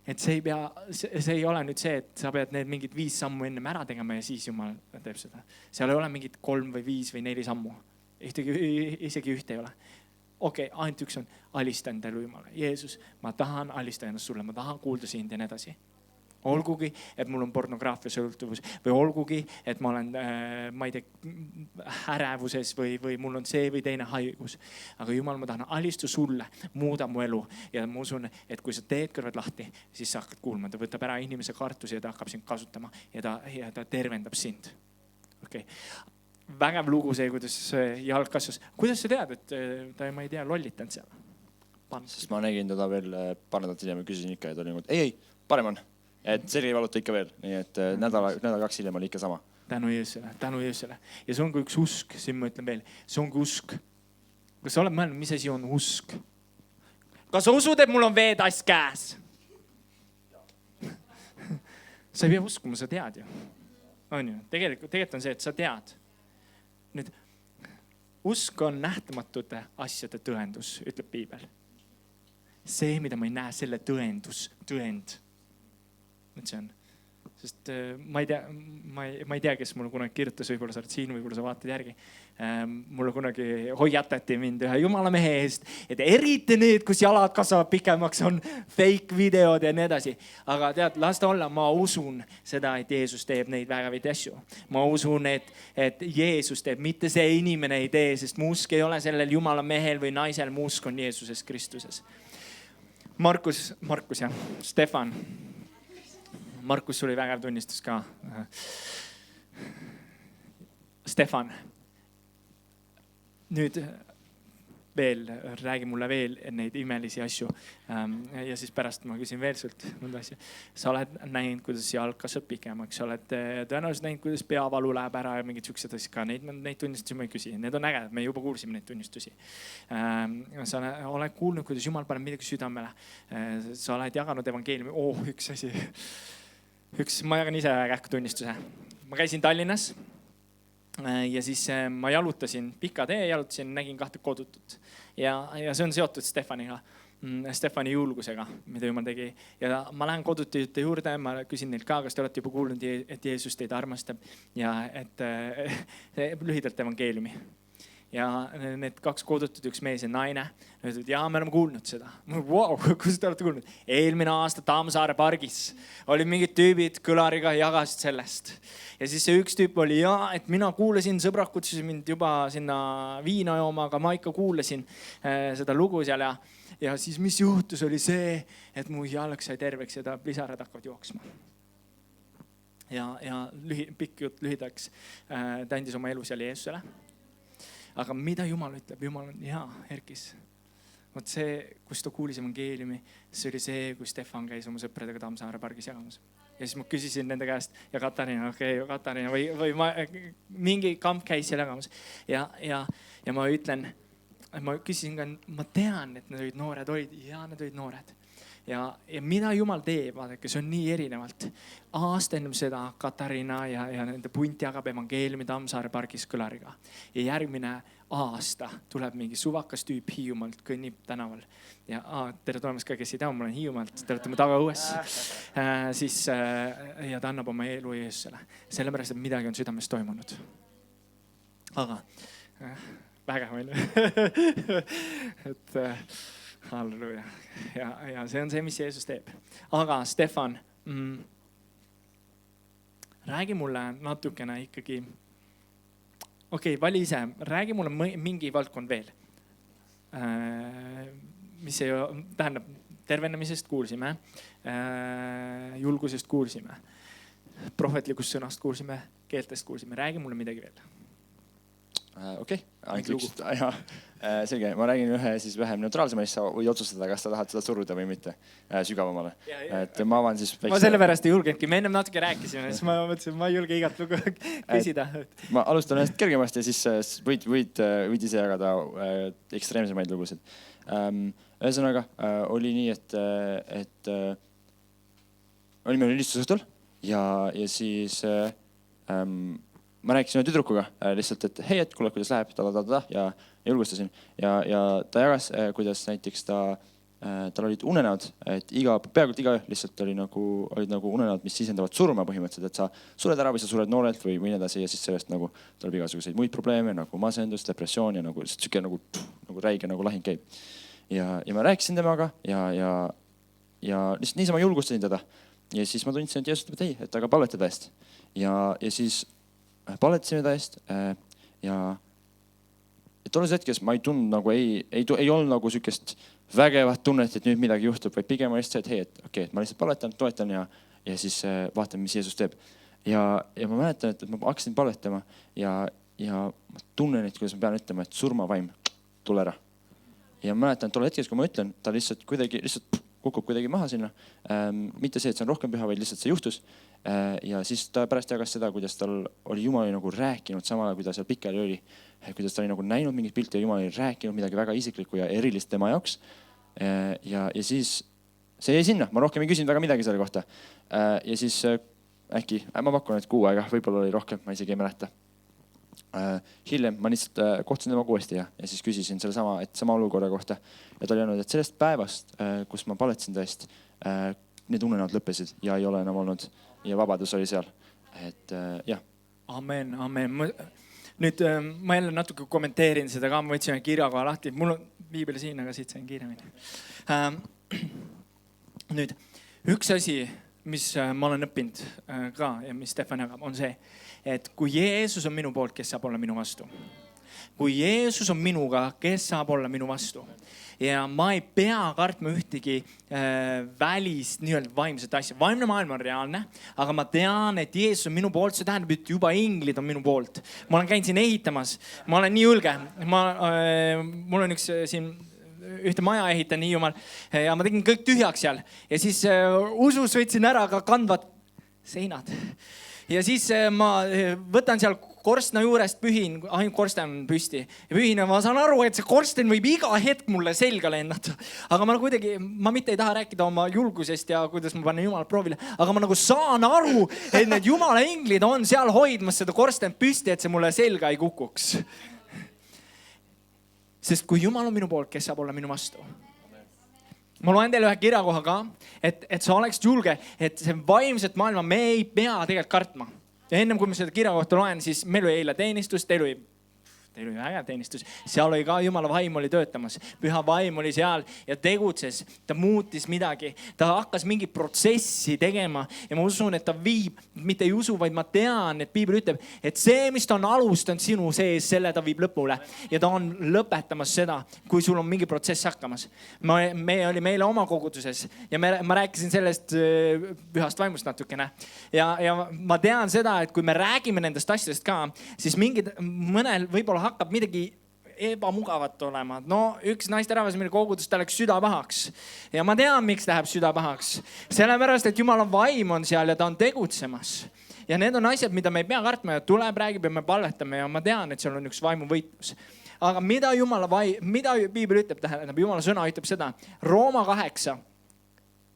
S1: Et see ei ole nüüd see, et sa pead need mingid 5 sammu ennem ära tegema ja siis Jumal teeb seda. Seal ei ole mingid 3 või 5 või 4 sammu. Isegi ühte ei ole. Okei, ainult üks on, alistan teile Jumala. Jeesus, ma tahan alistada ennast sulle, ma tahan kuulda sind ja nii edasi. Olgugi, et mul on pornograafia sõltuvus või olgugi, et ma olen, ma ei tea, ärevuses või mul on see või teine haigus. Aga Jumal, ma tahan alistu sulle, muuda mu elu. Ja ma usun, et kui sa teed kõrvad lahti, siis sa hakkad kuulma. Ta võtab ära inimese kartusi ja ta hakkab sind kasutama ja ta tervendab sind. Okei. Vägev lugu see, kuidas jalg kasvas. Kuidas sa tead, et ta, ma ei tea, lollitanud seal?
S2: Sest ma nägin teda veel paar nädalat hiljem ja küsisin ikka, et oli nagu, ei, parem on. Et selgi ei valuta ikka veel. Nii et nädal 2 hiljem oli ikka sama.
S1: Tänu Jeesusele. Ja see on kui üks usk, siin ma ütlen veel, see on kui usk. Kas sa oled mõelnud, mis asi on usk? Kas sa usud, et mul on veetass käes? Sa ei pea uskuma, sa tead ju. On ju? Tegelikult on see, et sa tead. Nüüd, usk on nähtamatute asjade tõendus, ütleb Piibel. See, mida ma ei näe, selle tõend. See on. Sest ma ei tea, kes mulle kunagi kirjutas, võib-olla sa oled siin, võib-olla sa vaatad järgi. Mulle kunagi hoiatati mind ühe Jumala mehe eest, et eriti need, kus jalad kasvavad pikemaks, on fake videod ja nii edasi. Aga tead, las ta olla, ma usun seda, et Jeesus teeb neid vägevaid asju. Ma usun, et Jeesus teeb, mitte see inimene ei tee, sest mu usk ei ole sellel Jumala mehel või naisel, mu usk on Jeesuses Kristuses. Markus ja Stefan. Markus, sul oli vägev tunnistus ka. Stefan, nüüd veel, räägi mulle veel neid imelisi asju. Ja siis pärast ma küsin veel sult mõnda asja. Sa oled näinud, kuidas jalg kasvab pikemaks. Sa oled tõenäoliselt näinud, kuidas peavalu läheb ära ja mingid siuksed asjad ka. Neid tunnistusi ma ei küsi. Need on ägedad, me juba kuulsime neid tunnistusi. Sa oled kuulnud, kuidas Jumal paneb midagi südamele. Sa oled jaganud evangeeliumi. Üks asi. Ma jagan ise kähku tunnistuse. Ma käisin Tallinnas ja siis ma jalutasin, pika tee jalutasin, nägin 2 kodutut. Ja see on seotud Stefani julgusega, mida Jumal tegi. Ja ma lähen kodutute juurde, ma küsin neilt ka, kas te olete juba kuulnud, et Jeesus teid armastab ja et lühidalt evangeeliumi. Ja need 2 kodutut, üks mees ja naine, ütlevad, jaa, me oleme kuulnud seda. Wow, kus te olete kuulnud? Eelmine aasta Tammsaare pargis olid mingid tüübid kõlariga jagasid sellest. Ja siis see üks tüüp oli, et mina kuulasin, sõbrad kutsusid mind juba sinna viina jooma, aga ma ikka kuulasin seda lugu seal. Ja siis mis juhtus oli see, et mu jalg sai terveks ja ta pisarad hakkavad jooksma. ja pikk jutt lühidaks, ta andis oma elu seal Jeesusele. Aga mida Jumal ütleb? Jumal on hea, Erkis. Vot see, kus ta kuulis evangeeliumi, see oli see, kui Stefan käis oma sõpradega Tammsaare pargis jagamas. Ja siis ma küsisin nende käest ja Katariina või mingi kamp käis seal jagamas. Ja ma ütlen, ma küsisin ka, ma tean, et need olid noored, nad olid noored. Ja mida Jumal teeb, vaadake, see on nii erinevalt. Aasta ennem seda Katariina ja nende punt jagab evangeeliumi Tammsaare pargis kõlariga. Ja järgmine aasta tuleb mingi suvakas tüüp Hiiumaalt, kõnnib tänaval. Ja tere tulemast ka, kes ei tea, ma olen Hiiumaalt, te olete mu taga õues. Ja ta annab oma elu Jeesusele. Sellepärast, et midagi on südames toimunud. Aga vägev on. Et halleluja. Ja see on see, mis Jeesus teeb. Aga Stefan, räägi mulle natukene ikkagi. Okei, vali ise. Räägi mulle mingi valdkond veel. Mis ei tähendab, tervenemisest kuulsime, julgusest kuulsime, prohvetlikust sõnast kuulsime, keeltest kuulsime. Räägi mulle midagi veel.
S2: Okei, ainult üks. Selge, ma räägin ühe siis vähem neutraalsema, siis sa võid otsustada, kas sa tahad seda suruda või mitte sügavamale. Et ma avan siis
S1: väikse... Ma sellepärast ei julgenudki, me ennem natuke rääkisime, siis ma mõtlesin, ma ei julge igat lugu küsida.
S2: Ma alustan ühest kergemast ja siis võid ise jagada ekstreemsemaid lugusid. Ühesõnaga, oli nii, et olime ülistusõhtul ja siis ma rääkisin ühe tüdrukuga lihtsalt, et hei, et kuule, kuidas läheb, ja julgustasin. Ja ta jagas, kuidas näiteks tal olid unenäod, et peaaegu iga lihtsalt olid nagu unenäod, mis sisendavad surma põhimõtteliselt, et sa sured ära või sa sured noorelt või nii edasi ja siis sellest nagu tuleb igasuguseid muid probleeme, nagu masendus, depressioon ja nagu räige nagu lahing käib. Ja ma rääkisin temaga ja lihtsalt niisama julgustasin teda. Ja siis ma tundsin, et Jeesus ütleb, et ei, et aga palvetada eest. Ja siis palvetasime ta eest ja tolles hetkes ma ei tundnud nagu ei olnud nagu sükest vägevat tunnet, et nüüd midagi juhtub, vaid pigem oli see, et hei, et okei, et ma lihtsalt palvetan, toetan ja siis vaatan, mis Jeesus teeb. Ja ma mäletan, et ma hakkasin palvetama ja ma tunnen, et kuidas ma pean ütlema, et surmavaim, tule ära. Ja ma mäletan, tolle hetkes, kui ma ütlen, ta lihtsalt kukub kuidagi maha sinna. Mitte see, et see on rohkem püha, vaid lihtsalt see juhtus. Ja siis ta pärast jagas seda, kuidas tal oli Jumal nagu rääkinud samale, kui ta seal pikali oli. Kuidas ta oli nagu näinud mingit pilti ja Jumal oli rääkinud midagi väga isiklikku ja erilist tema jaoks. Ja siis see jäi sinna. Ma rohkem ei küsinud väga midagi selle kohta. Ja siis äkki, ma pakun, et 6 aega, võib-olla oli rohkem, ma isegi ei mäleta. Hiljem ma lihtsalt kohtusin temaga uuesti ja siis küsisin sama olukorra kohta. Ja ta oli öelnud, et sellest päevast, kus ma paletasin tõest, need unenäod lõppesid ja ei ole enam olnud ja vabadus oli seal. Et jah.
S1: Amen. Nüüd ma jälle natuke kommenteerin seda ka, ma võtsin kirjakoha lahti. Mul on piibel siin, aga siit sain kiiremini. Nüüd, üks asi, mis ma olen õppinud ka ja mis Stefan jagab, on see, et kui Jeesus on minu poolt, kes saab olla minu vastu. Kui Jeesus on minuga, kes saab olla minu vastu. Ja ma ei pea kartma ühtegi välist nii-öelda vaimset asja. Vaimne maailm on reaalne, aga ma tean, et Jeesus on minu poolt, see tähendab, et juba inglid on minu poolt. Ma olen käinud siin ehitamas, ma olen nii julge. Mul on üks siin ühte maja ehitan Hiiumaal ja ma tegin kõik tühjaks seal. Ja siis usus võtsin ära ka kandvad seinad. Ja siis ma võtan seal korstna juurest pühin, ainult korsten on püsti. Ja pühin ja ma saan aru, et see korsten võib iga hetk mulle selga lennata. Aga ma mitte ei taha rääkida oma julgusest ja kuidas ma panen Jumala proovile. Aga ma nagu saan aru, et need Jumala inglid on seal hoidmas seda korsten püsti, et see mulle selga ei kukuks. Sest kui Jumal on minu poolt, kes saab olla minu vastu. Ma loen teile ühe kirjakoha ka, et sa oleksid julge, et see vaimset maailma me ei pea tegelikult kartma. Ja ennem kui me seda kirjakohta loen, siis meil oli eile teenistus, teil oli Teil oli vägev teenistus, seal oli ka Jumala vaim oli töötamas, püha vaim oli seal ja tegutses, ta muutis midagi, ta hakkas mingit protsessi tegema ja ma usun, et ta viib, mitte ei usu, vaid ma tean, et Piibel ütleb, et see, mis ta on alustanud sinu sees, selle ta viib lõpule ja ta on lõpetamas seda, kui sul on mingi protsess hakkamas. Me oli meile oma koguduses ja ma rääkisin sellest pühast vaimust natukene ja ma tean seda, et kui me räägime nendest asjadest ka, siis mõnel võib-olla hakkab midagi ebamugavat olema. No üks naisterahvas meil kogudus, ta läks süda pahaks. Ja ma tean, miks läheb süda pahaks. Sellepärast, et Jumala vaim on seal ja ta on tegutsemas. Ja need on asjad, mida me ei pea kartma ja tuleb, räägib ja me palvetame ja ma tean, et seal on üks vaimu võitlus. Aga mida Piibel ütleb, tähendab, Jumala sõna ütleb seda. Rooma 8,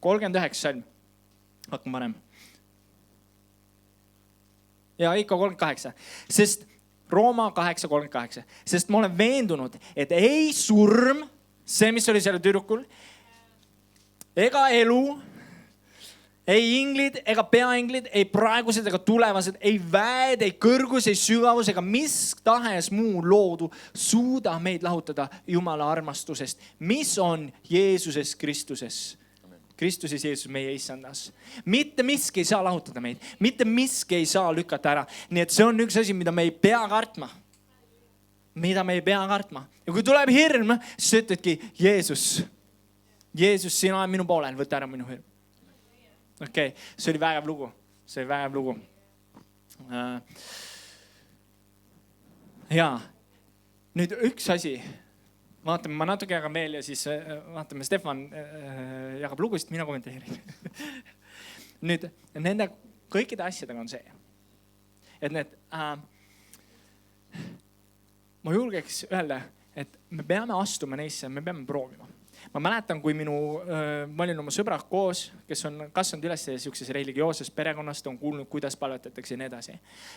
S1: 39 salm. Hakkame varem. Ja ikka 38. Sest Rooma 8.38, sest ma olen veendunud, et ei surm, see, mis oli selle tüdrukul, ega elu, ei inglid, ega peainglid, ei praegused, ega tulevased, ei väed, ei kõrgus, ei sügavus, ega mis tahes muu loodu suuda meid lahutada Jumala armastusest, mis on Jeesuses Kristuses. Kristuses Jeesus meie issandas. Mitte miski ei saa lahutada meid. Mitte miski ei saa lükata ära. Nii et see on üks asi, mida me ei pea kartma. Mida me ei pea kartma. Ja kui tuleb hirm, siis ütledki, Jeesus, sina oled minu poolel, võta ära minu hirm. Okei, see oli vägev lugu. See oli vägev lugu. Ja, nüüd üks asi. Vaatame, ma natuke jagam veel ja siis vaatame, Stefan jagab lugusid, mina kommenteerin. Nüüd, nende kõikide asjadega on see, et ma julgeks öelda, et me peame astuma neisse, me peame proovima. Ma mäletan, kui ma olin oma sõbrah koos, kes on kasvanud üles siukses religiooses perekonnast, on kuulnud, kuidas palvetatakse ja nii edasi.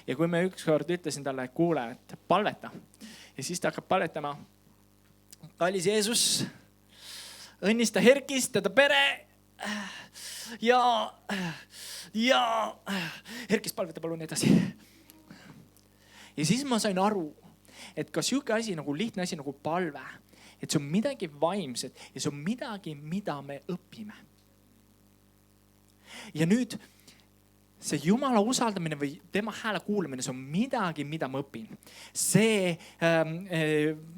S1: Ja kui me ükskord ütlesin talle, et kuule, et palveta ja siis ta hakkab palvetama. Kallis Jeesus, õnnista Herkist, teda pere ja Herkist palveta palun edasi. Ja siis ma sain aru, et ka siuke asi nagu lihtne asi nagu palve, et see on midagi vaimset ja see on midagi, mida me õpime. Ja nüüd see Jumala usaldamine või tema hääle kuulamine, see on midagi, mida ma õpin. See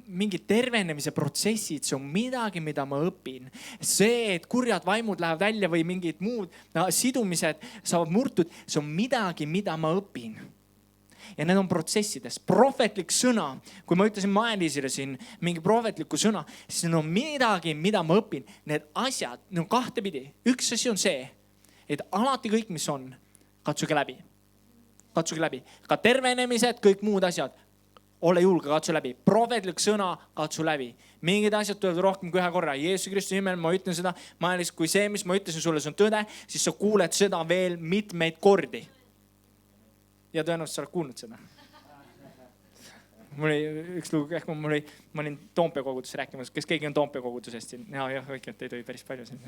S1: mingid tervenemise protsessid, see on midagi, mida ma õpin. See, et kurjad vaimud lähevad välja või mingid muud sidumised saavad murtud, see on midagi, mida ma õpin. Ja need on protsessides. Prohvetlik sõna, kui ma ütlesin Maelisile siin mingi prohvetliku sõna, siis on midagi, mida ma õpin. Need asjad, need on kahtepidi. Üks asi on see, et alati kõik, mis on, katsuge läbi. Katsuge läbi. Ka tervenemised, kõik muud asjad. Ole julge, katsu läbi. Prohvetlik sõna, katsu läbi. Mingid asjad tulevad rohkem kui ühe korra. Jeesus Kristuse nimel ma ütlen seda. Maelis, kui see, mis ma ütlesin sulle, see on tõde, siis sa kuuled seda veel mitmeid kordi. Ja tõenäoliselt sa oled kuulnud seda. Mul oli üks lugu, ma olin Toompea koguduses rääkimas. Kes keegi on Toompea kogudusest siin? Jah, õiget, teid oli päris palju siin.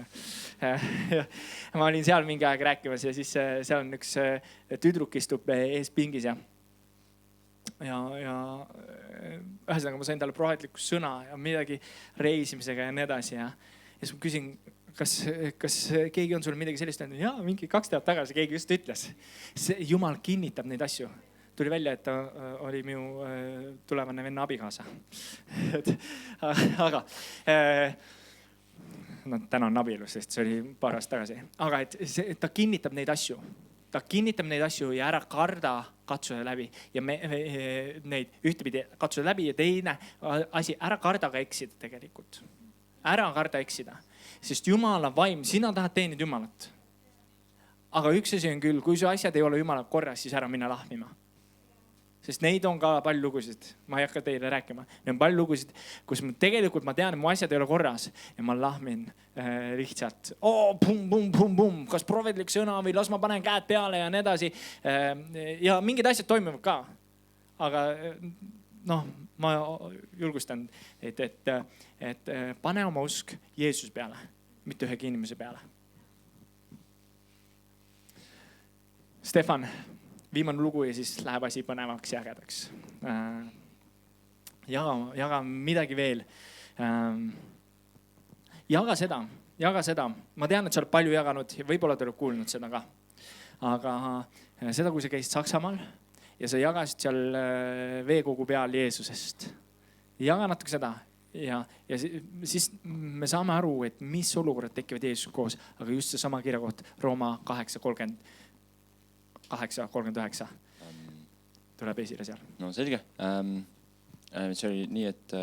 S1: Ma olin seal mingi aeg rääkimas ja siis seal on üks tüdruk istub ees pingis ja ühesõnaga ma sain talle prohvetlikku sõna ja midagi reisimisega ja nii edasi. Ja siis ma küsin, kas keegi on sulle midagi sellist öelnud? Jaa, mingi 2 aastat tagasi keegi just ütles. Jumal kinnitab neid asju. Tuli välja, et ta oli minu tulevane venna abikaasa. Aga täna on abielu, sest see oli paar aastat tagasi. Aga et ta kinnitab neid asju. Ta kinnitab neid asju ja ära karda katsuda läbi. Ja neid ühtepidi katsuda läbi ja teine asi, ära karda ka eksida tegelikult. Ära karda eksida. Sest Jumala vaim, sina tahad teenida Jumalat. Aga üks asi on küll, kui su asjad ei ole Jumala korras, siis ära minna lahmima. Sest neid on ka palju lugusid. Ma ei hakka teile rääkima. Neid on palju lugusid, kus tegelikult ma tean, et mu asjad ei ole korras. Ja ma lahmin lihtsalt. Pum. Kas prohvetlik sõna või las ma panen käed peale ja nii edasi. Ja mingid asjad toimivad ka. Aga ma julgustan, et pane oma usk Jeesus peale, mitte ühegi inimese peale. Stefan, viimane lugu ja siis läheb asi põnevaks ja ägedaks. jaga midagi veel. Jaga seda. Ma tean, et sa oled palju jaganud ja võib-olla te oled kuulnud seda ka. Aga seda, kui sa käisid Saksamaal ja sa jagasid seal veekogu peal Jeesusest. Jaga natuke seda. Ja siis me saame aru, et mis olukorrad tekivad Jeesus koos, aga just see sama kirjakoht Rooma 8:39 tuleb esile seal.
S2: No selge. See oli nii, et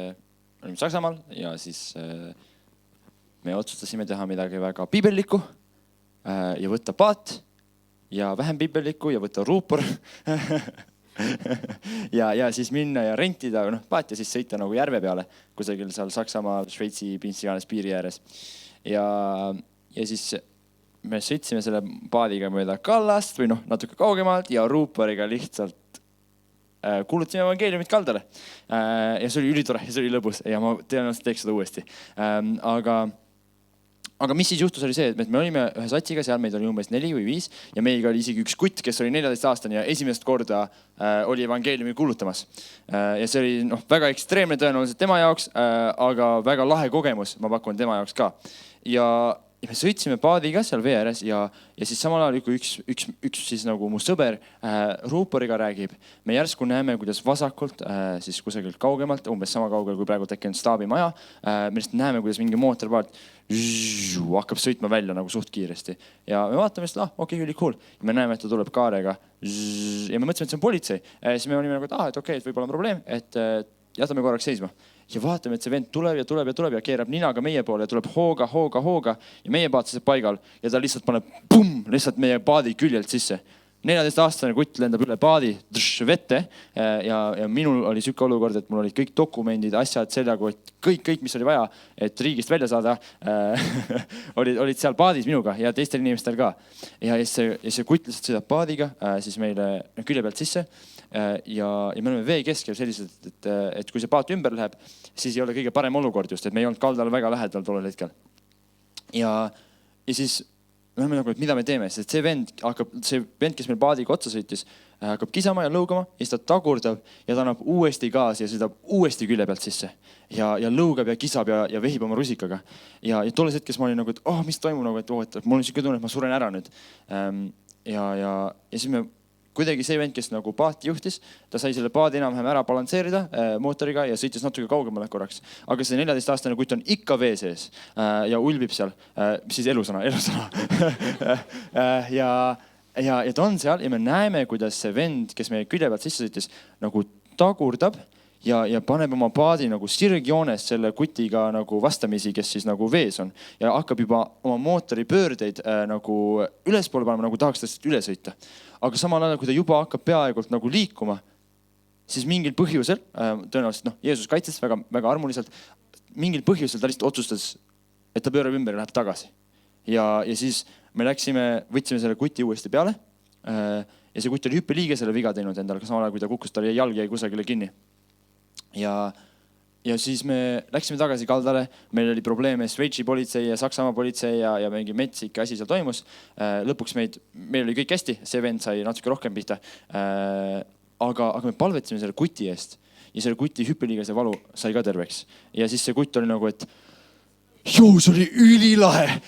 S2: olime Saksamaal ja siis me otsustasime teha midagi väga piibellikku ja võtta paat ja vähem piibellikku ja võtta ruupor ja siis minna ja rentida paat ja siis sõita nagu järve peale kusagil seal Saksamaa, Šveitsi, Pintsiganes piiri ääres. Ja siis me sõitsime selle paadiga mööda kallast või natuke kaugemalt ja ruuporiga lihtsalt kuulutasime evangeeliumit kaldale. Ja see oli ülitore ja see oli lõbus ja ma tõenäoliselt teeks seda uuesti. Aga mis siis juhtus oli see, et me olime ühe satsiga, seal meid oli umbes 4 või 5 ja meiega oli isegi üks kutt, kes oli 14-aastane ja esimest korda oli evangeeliumi kuulutamas. Ja see oli väga ekstreemne tõenäoliselt tema jaoks, aga väga lahe kogemus, ma pakun tema jaoks ka. Ja me sõitsime paadiga seal vee ääres ja siis samal ajal üks siis nagu mu sõber ruuporiga räägib. Me järsku näeme, kuidas vasakult, siis kusagilt kaugemalt, umbes sama kaugel kui praegu tekkinud staabimaja. Me lihtsalt näeme, kuidas mingi mootorpaat hakkab sõitma välja nagu suht kiiresti. Ja me vaatame, et okei, oli cool. Ja me näeme, et ta tuleb kaarega ja me mõtlesime, et see on politsei. Siis me olime nagu, et okei, et võib-olla on probleem, et jätame korraks seisma. Ja vaatame, et see vend tuleb ja keerab ninaga meie poole ja tuleb hooga ja meie paat seisab paigal ja ta lihtsalt paneb lihtsalt meie paadi küljelt sisse. 14-aastane kutt lendab üle paadi vette ja minul oli siuke olukord, et mul olid kõik dokumendid, asjad seljakott, kõik, mis oli vaja, et riigist välja saada, olid seal paadis minuga ja teistel inimestel ka. Ja see kutt lihtsalt sõidab paadiga siis meile külje pealt sisse. Ja me oleme vee keskel selliselt, et kui see paat ümber läheb, siis ei ole kõige parem olukord just, et me ei olnud kaldal väga lähedal tollel hetkel. Ja siis me oleme nagu, et mida me teeme, sest see vend, kes meil paadiga otsa sõitis, hakkab kisama ja lõugama ja siis ta tagurdab ja ta annab uuesti gaasi ja sõidab uuesti külje pealt sisse. Ja lõugab ja kisab ja vehib oma rusikaga. Ja tolles hetkes ma olin nagu, et mis toimub nagu, et mul on siuke tunne, et ma suren ära nüüd. Ja siis me kuidagi see vend, kes nagu paati juhtis, ta sai selle paadi enam-vähem ära balansseerida mootoriga ja sõitis natuke kaugemale korraks. Aga see 14-aastane kutt on ikka vee sees ja ulbib seal, siis elusõna. Ja ta on seal ja me näeme, kuidas see vend, kes meie külje pealt sisse sõitis, nagu tagurdab ja paneb oma paadi nagu sirgjoones selle kutiga nagu vastamisi, kes siis nagu vees on. Ja hakkab juba oma mootori pöördeid nagu ülespoole panema, nagu tahaks tast üle sõita. Aga samal ajal, kui ta juba hakkab peaaegult nagu liikuma, siis mingil põhjusel, tõenäoliselt Jeesus kaitses väga, väga armuliselt, mingil põhjusel ta lihtsalt otsustas, et ta pöörab ümber ja läheb tagasi. Ja siis me võtsime selle kuti uuesti peale ja see kutt oli hüppeliige selle viga teinud endale, samal ajal, kui ta kukkus, ta jalg jäi kusagile kinni. Ja siis me läksime tagasi kaldale, meil oli probleeme Šveitsi politsei ja Saksamaa politsei ja mingi metsik asi seal toimus. Lõpuks meil oli kõik hästi, see vend sai natuke rohkem pihta. Aga me palvetsime selle kuti eest ja selle kuti hüppeliiga see valu sai ka terveks. Ja siis see kutt oli nagu, et see oli ülilahe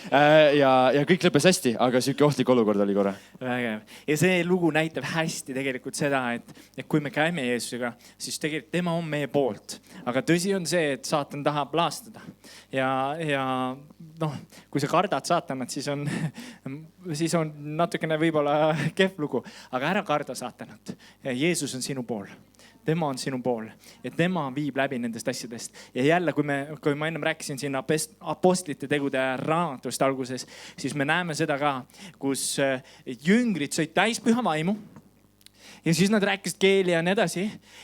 S2: ja kõik lõppes hästi, aga siuke ohtlik olukord oli korra.
S1: Vägev. Ja see lugu näitab hästi tegelikult seda, et kui me käime Jeesusega, siis tegelikult tema on meie poolt. Aga tõsi on see, et saatan tahab laastada. Ja kui sa kardad saatanat, siis on natukene võib-olla kehv lugu. Aga ära karda saatanat. Jeesus on sinu pool. Tema on sinu pool ja tema viib läbi nendest asjadest. Ja jälle, kui ma ennem rääkisin siin apostlite tegude raamatust alguses, siis me näeme seda ka, kus jüngrid sõid täis püha vaimu. Ja siis nad rääkisid keeli ja nii edasi.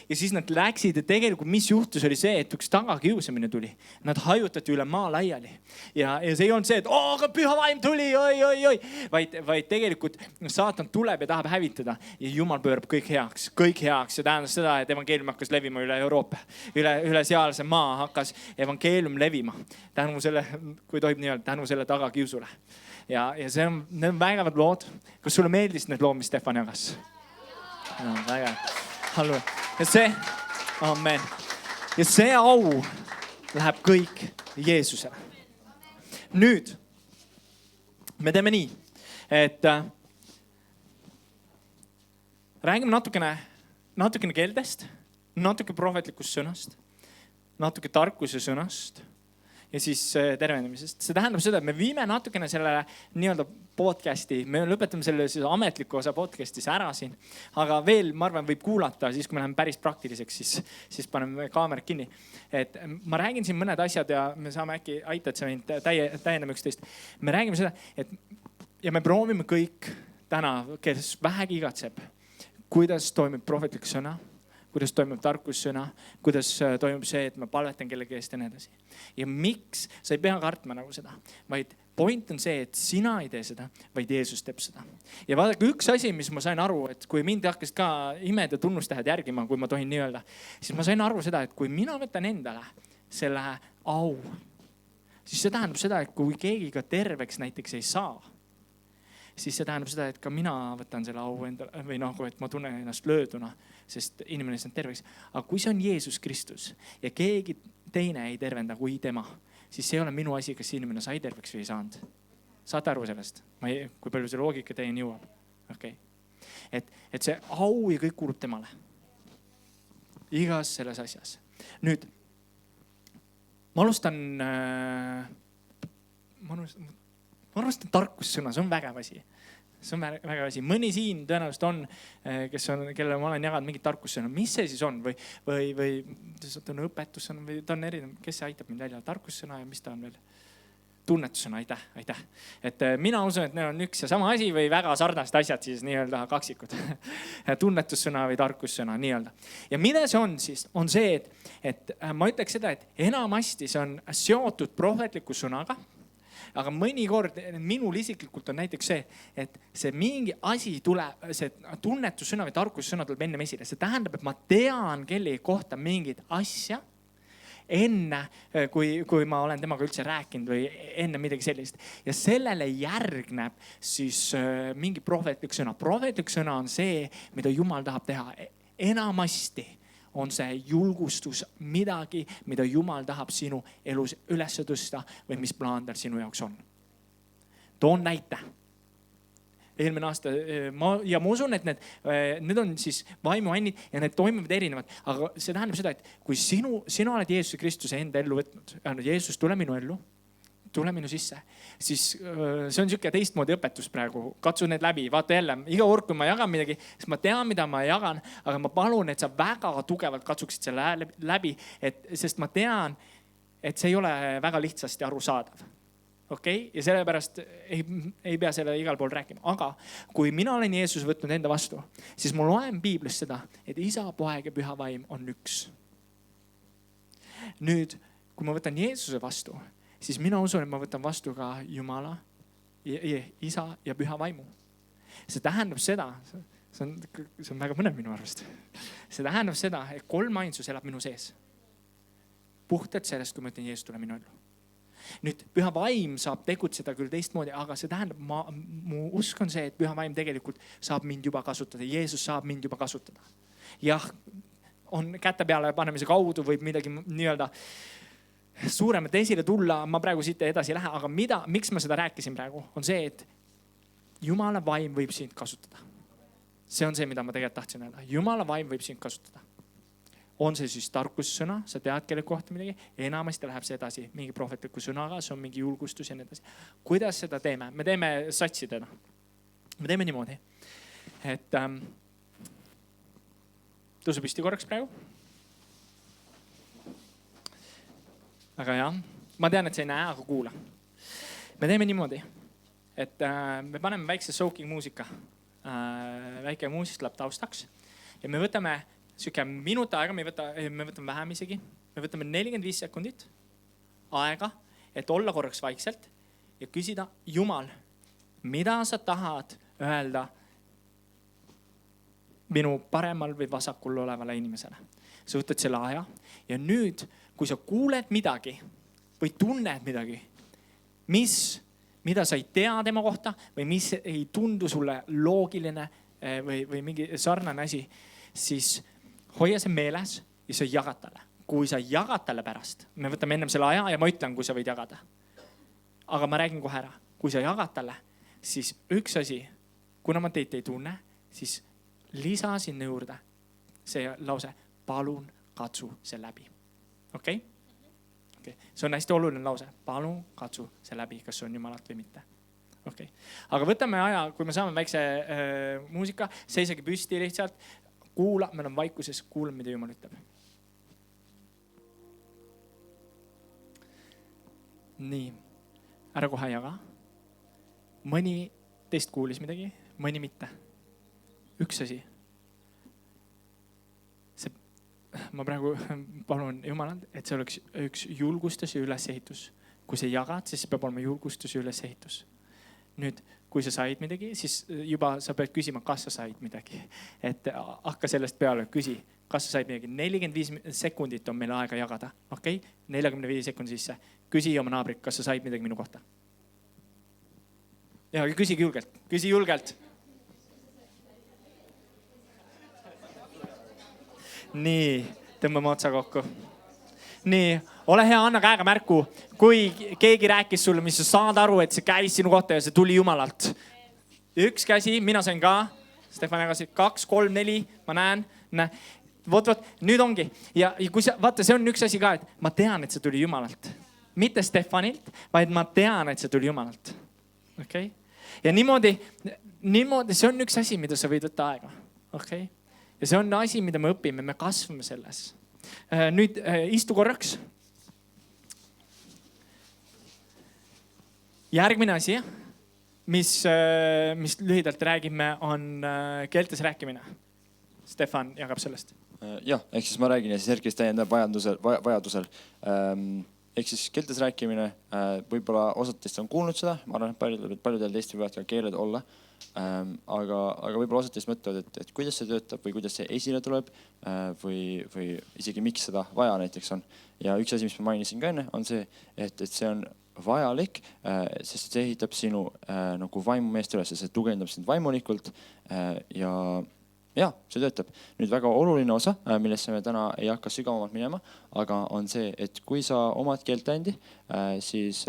S1: Ja siis nad läksid ja tegelikult mis juhtus oli see, et üks tagakiusamine tuli. Nad hajutati üle maa laiali. Ja see ei olnud see, et aga püha vaim tuli, oi. Vaid tegelikult saatan tuleb ja tahab hävitada. Ja Jumal pöörab kõik heaks. Kõik heaks. See tähendas seda, et evangeelium hakkas levima üle Euroopa. Üle sealse maa hakkas evangeelium levima. Tänu selle, kui tohib nii öelda, tänu selle tagakiusule. Ja see on vägevad lood. Kas sulle meeldis need lood, mis Stefan jagas? Väga. Halleluja. Ja see, amen. ja see au läheb kõik Jeesusele. Nüüd me teeme nii, et räägime natukene keeldest, natuke prohvetlikust sõnast, natuke tarkuse sõnast ja siis tervenemisest. See tähendab seda, et me viime natukene sellele nii-öelda podcasti, me lõpetame selle siis ametliku osa podcastis ära siin, aga veel, ma arvan, võib kuulata siis, kui me läheme päris praktiliseks, siis paneme kaamerad kinni. Et ma räägin siin mõned asjad ja me saame äkki aitad sa mind täiendama üksteist. Me räägime seda, ja me proovime kõik täna, kes vähegi igatseb, kuidas toimib prohvetlik sõna, kuidas toimub tarkussõna, kuidas toimub see, et ma palvetan kellegi eest ja nii edasi. Ja miks sa ei pea kartma nagu seda, vaid point on see, et sina ei tee seda, vaid Jeesus teeb seda. Ja vaadake, üks asi, mis ma sain aru, et kui mind hakkas ka imed ja tunnustähed järgima, kui ma tohin nii öelda, siis ma sain aru seda, et kui mina võtan endale selle au, siis see tähendab seda, et kui keegi ka terveks näiteks ei saa, siis see tähendab seda, et ka mina võtan selle au endale või nagu, et ma tunnen ennast lööduna, sest inimene on terveks. Aga kui see on Jeesus Kristus ja keegi teine ei tervenda kui tema, siis see ei ole minu asi, kas inimene sai terveks või ei saanud. Saate aru sellest? Kui palju see loogika teieni jõuab? Okay. Et see au ja kõik kuulub temale. Igas selles asjas. Nüüd, ma alustan tarkussõna, see on vägev asi. See on vägev asi. Mõni siin tõenäoliselt on, kellele ma olen jaganud mingit tarkussõna. Mis see siis on? Või ta on õpetussõna või ta on erinev. Kes see aitab mind välja? Tarkussõna ja mis ta on veel? Tunnetussõna, aitäh. Et mina usun, et need on üks ja sama asi või väga sarnast asjad siis nii-öelda kaksikud. Tunnetussõna või tarkussõna nii-öelda. Ja mida see on siis? On see, et ma ütleks seda, et enamasti see on seotud prohvetliku sõnaga. Aga mõnikord minul isiklikult on näiteks see, et see mingi asi tuleb, see tunnetussõna või tarkussõna tuleb enne esile. See tähendab, et ma tean kellegi kohta mingit asja enne, kui ma olen temaga üldse rääkinud või enne midagi sellist. Ja sellele järgneb siis mingi prohvetlik sõna. Prohvetlik sõna on see, mida Jumal tahab teha enamasti. On see julgustus midagi, mida Jumal tahab sinu elus üles tõsta või mis plaan tal sinu jaoks on. Toon näite. Eelmine aasta ma usun, et need on siis vaimuannid ja need toimivad erinevad. Aga see tähendab seda, et kui sina oled Jeesuse Kristuse enda ellu võtnud, Jeesus, tule minu ellu, tule minu sisse, siis see on siuke teistmoodi õpetus praegu. Katsu need läbi, vaata jälle, iga kord, kui ma jagan midagi, siis ma tean, mida ma jagan, aga ma palun, et sa väga tugevalt katsuksid selle läbi, sest ma tean, et see ei ole väga lihtsasti arusaadav. Okay? Ja sellepärast ei pea selle igal pool rääkima. Aga kui mina olen Jeesus võtnud enda vastu, siis ma loen Piiblist seda, et Isa, Poeg ja Püha Vaim on üks. Nüüd, kui ma võtan Jeesuse vastu, siis mina usun, et ma võtan vastu ka Jumala, Isa ja Püha Vaimu. See tähendab seda, see on väga mõned minu arvast. See tähendab seda, et kolm ainsus elab minu sees. Puhtalt sellest, kui ma ütlen Jeesus, tule minu ellu. Nüüd, Püha Vaim saab tegutseda küll teistmoodi, aga see tähendab, mu usk on see, et Püha Vaim tegelikult saab mind juba kasutada. Jeesus saab mind juba kasutada. Jah, on käte peale panemise kaudu võib midagi nii-öelda suuremat esile tulla, ma praegu siit edasi ei lähe, aga miks ma seda rääkisin praegu, on see, et Jumala vaim võib sind kasutada. See on see, mida ma tegelikult tahtsin öelda. Jumala vaim võib sind kasutada. On see siis tarkussõna, sa tead kelle kohta midagi, enamasti läheb see edasi mingi prohvetliku sõnaga, see on mingi julgustus ja nii edasi. Kuidas seda teeme? Me teeme satsidena. Me teeme niimoodi, et tõusu püsti korraks praegu. Aga jah, ma tean, et sa ei näe, aga kuula. Me teeme niimoodi, et me paneme väikse soaking muusika. Väike muusik läheb taustaks ja me võtame siuke minut aega, me võtame vähem isegi. Me võtame 45 sekundit aega, et olla korraks vaikselt ja küsida Jumal, mida sa tahad öelda minu paremal või vasakul olevale inimesele. Sa võtad selle aja ja nüüd, kui sa kuuled midagi või tunned midagi, mida sa ei tea tema kohta või mis ei tundu sulle loogiline või mingi sarnane asi, siis hoia see meeles ja sa jagad talle. kui sa jagad talle pärast, me võtame ennem selle aja ja ma ütlen, kui sa võid jagada. Aga ma räägin kohe ära, kui sa jagad talle, siis üks asi, kuna ma teid ei tunne, siis lisa sinna juurde see lause, palun katsu see läbi. Okei? See on hästi oluline lause, palun katsu see läbi, kas see on Jumalalt või mitte. Okay. Aga võtame aja, kui me saame väikse muusika, seisagi püsti lihtsalt, kuula, meil on vaikuses, kuula, mida Jumal ütleb. Nii, ära kohe jaga. Mõni teist kuulis midagi, mõni mitte. Üks asi. Ma praegu palun Jumalat, et see oleks üks julgustus ja ülesehitus. Kui sa jagad, siis peab olema julgustus ja ülesehitus. Nüüd, kui sa said midagi, siis juba sa pead küsima, kas sa said midagi. Et hakka sellest peale, küsi, kas sa said midagi. 45 sekundit on meil aega jagada. Okei? 45 sekundi sisse. Küsi oma naabrit, kas sa said midagi minu kohta. Ja küsigi julgelt. Küsi julgelt. Nii, tõmbame otsa kokku. Nii, ole hea, anna käega märku, kui keegi rääkis sulle, mis sa saad aru, et see käis sinu kohta ja see tuli Jumalalt. Üks käsi, mina sain ka. Stefan jagas 2, 3, 4, ma näen. Vot, nüüd ongi. Ja kui sa, vaata, see on üks asi ka, et ma tean, et see tuli Jumalalt. Mitte Stefanilt, vaid ma tean, et see tuli Jumalalt. Okay? Ja niimoodi, see on üks asi, mida sa võid võtta aega. Okay? Ja see on asi, mida me õpime, me kasvame selles. Nüüd istu korraks. Järgmine asi, mis lühidalt räägime, on keeltes rääkimine. Stefan jagab sellest.
S2: Jah, ehk siis ma räägin ja siis Erkis täiendab vajadusel. Ehk siis keeltes rääkimine, võib-olla osad teist on kuulnud seda, ma arvan, et paljudel teist võivad ka keeled olla. Aga võib-olla osad teist mõtlevad, et kuidas see töötab või kuidas see esile tuleb või isegi miks seda vaja näiteks on. Ja üks asi, mis ma mainisin ka enne, on see, et see on vajalik, sest see ehitab sinu nagu vaimumeest üles, see tugevdab sind vaimulikult ja see töötab. Nüüd väga oluline osa, millesse me täna ei hakka sügavamalt minema, aga on see, et kui sa omad keeltändi, siis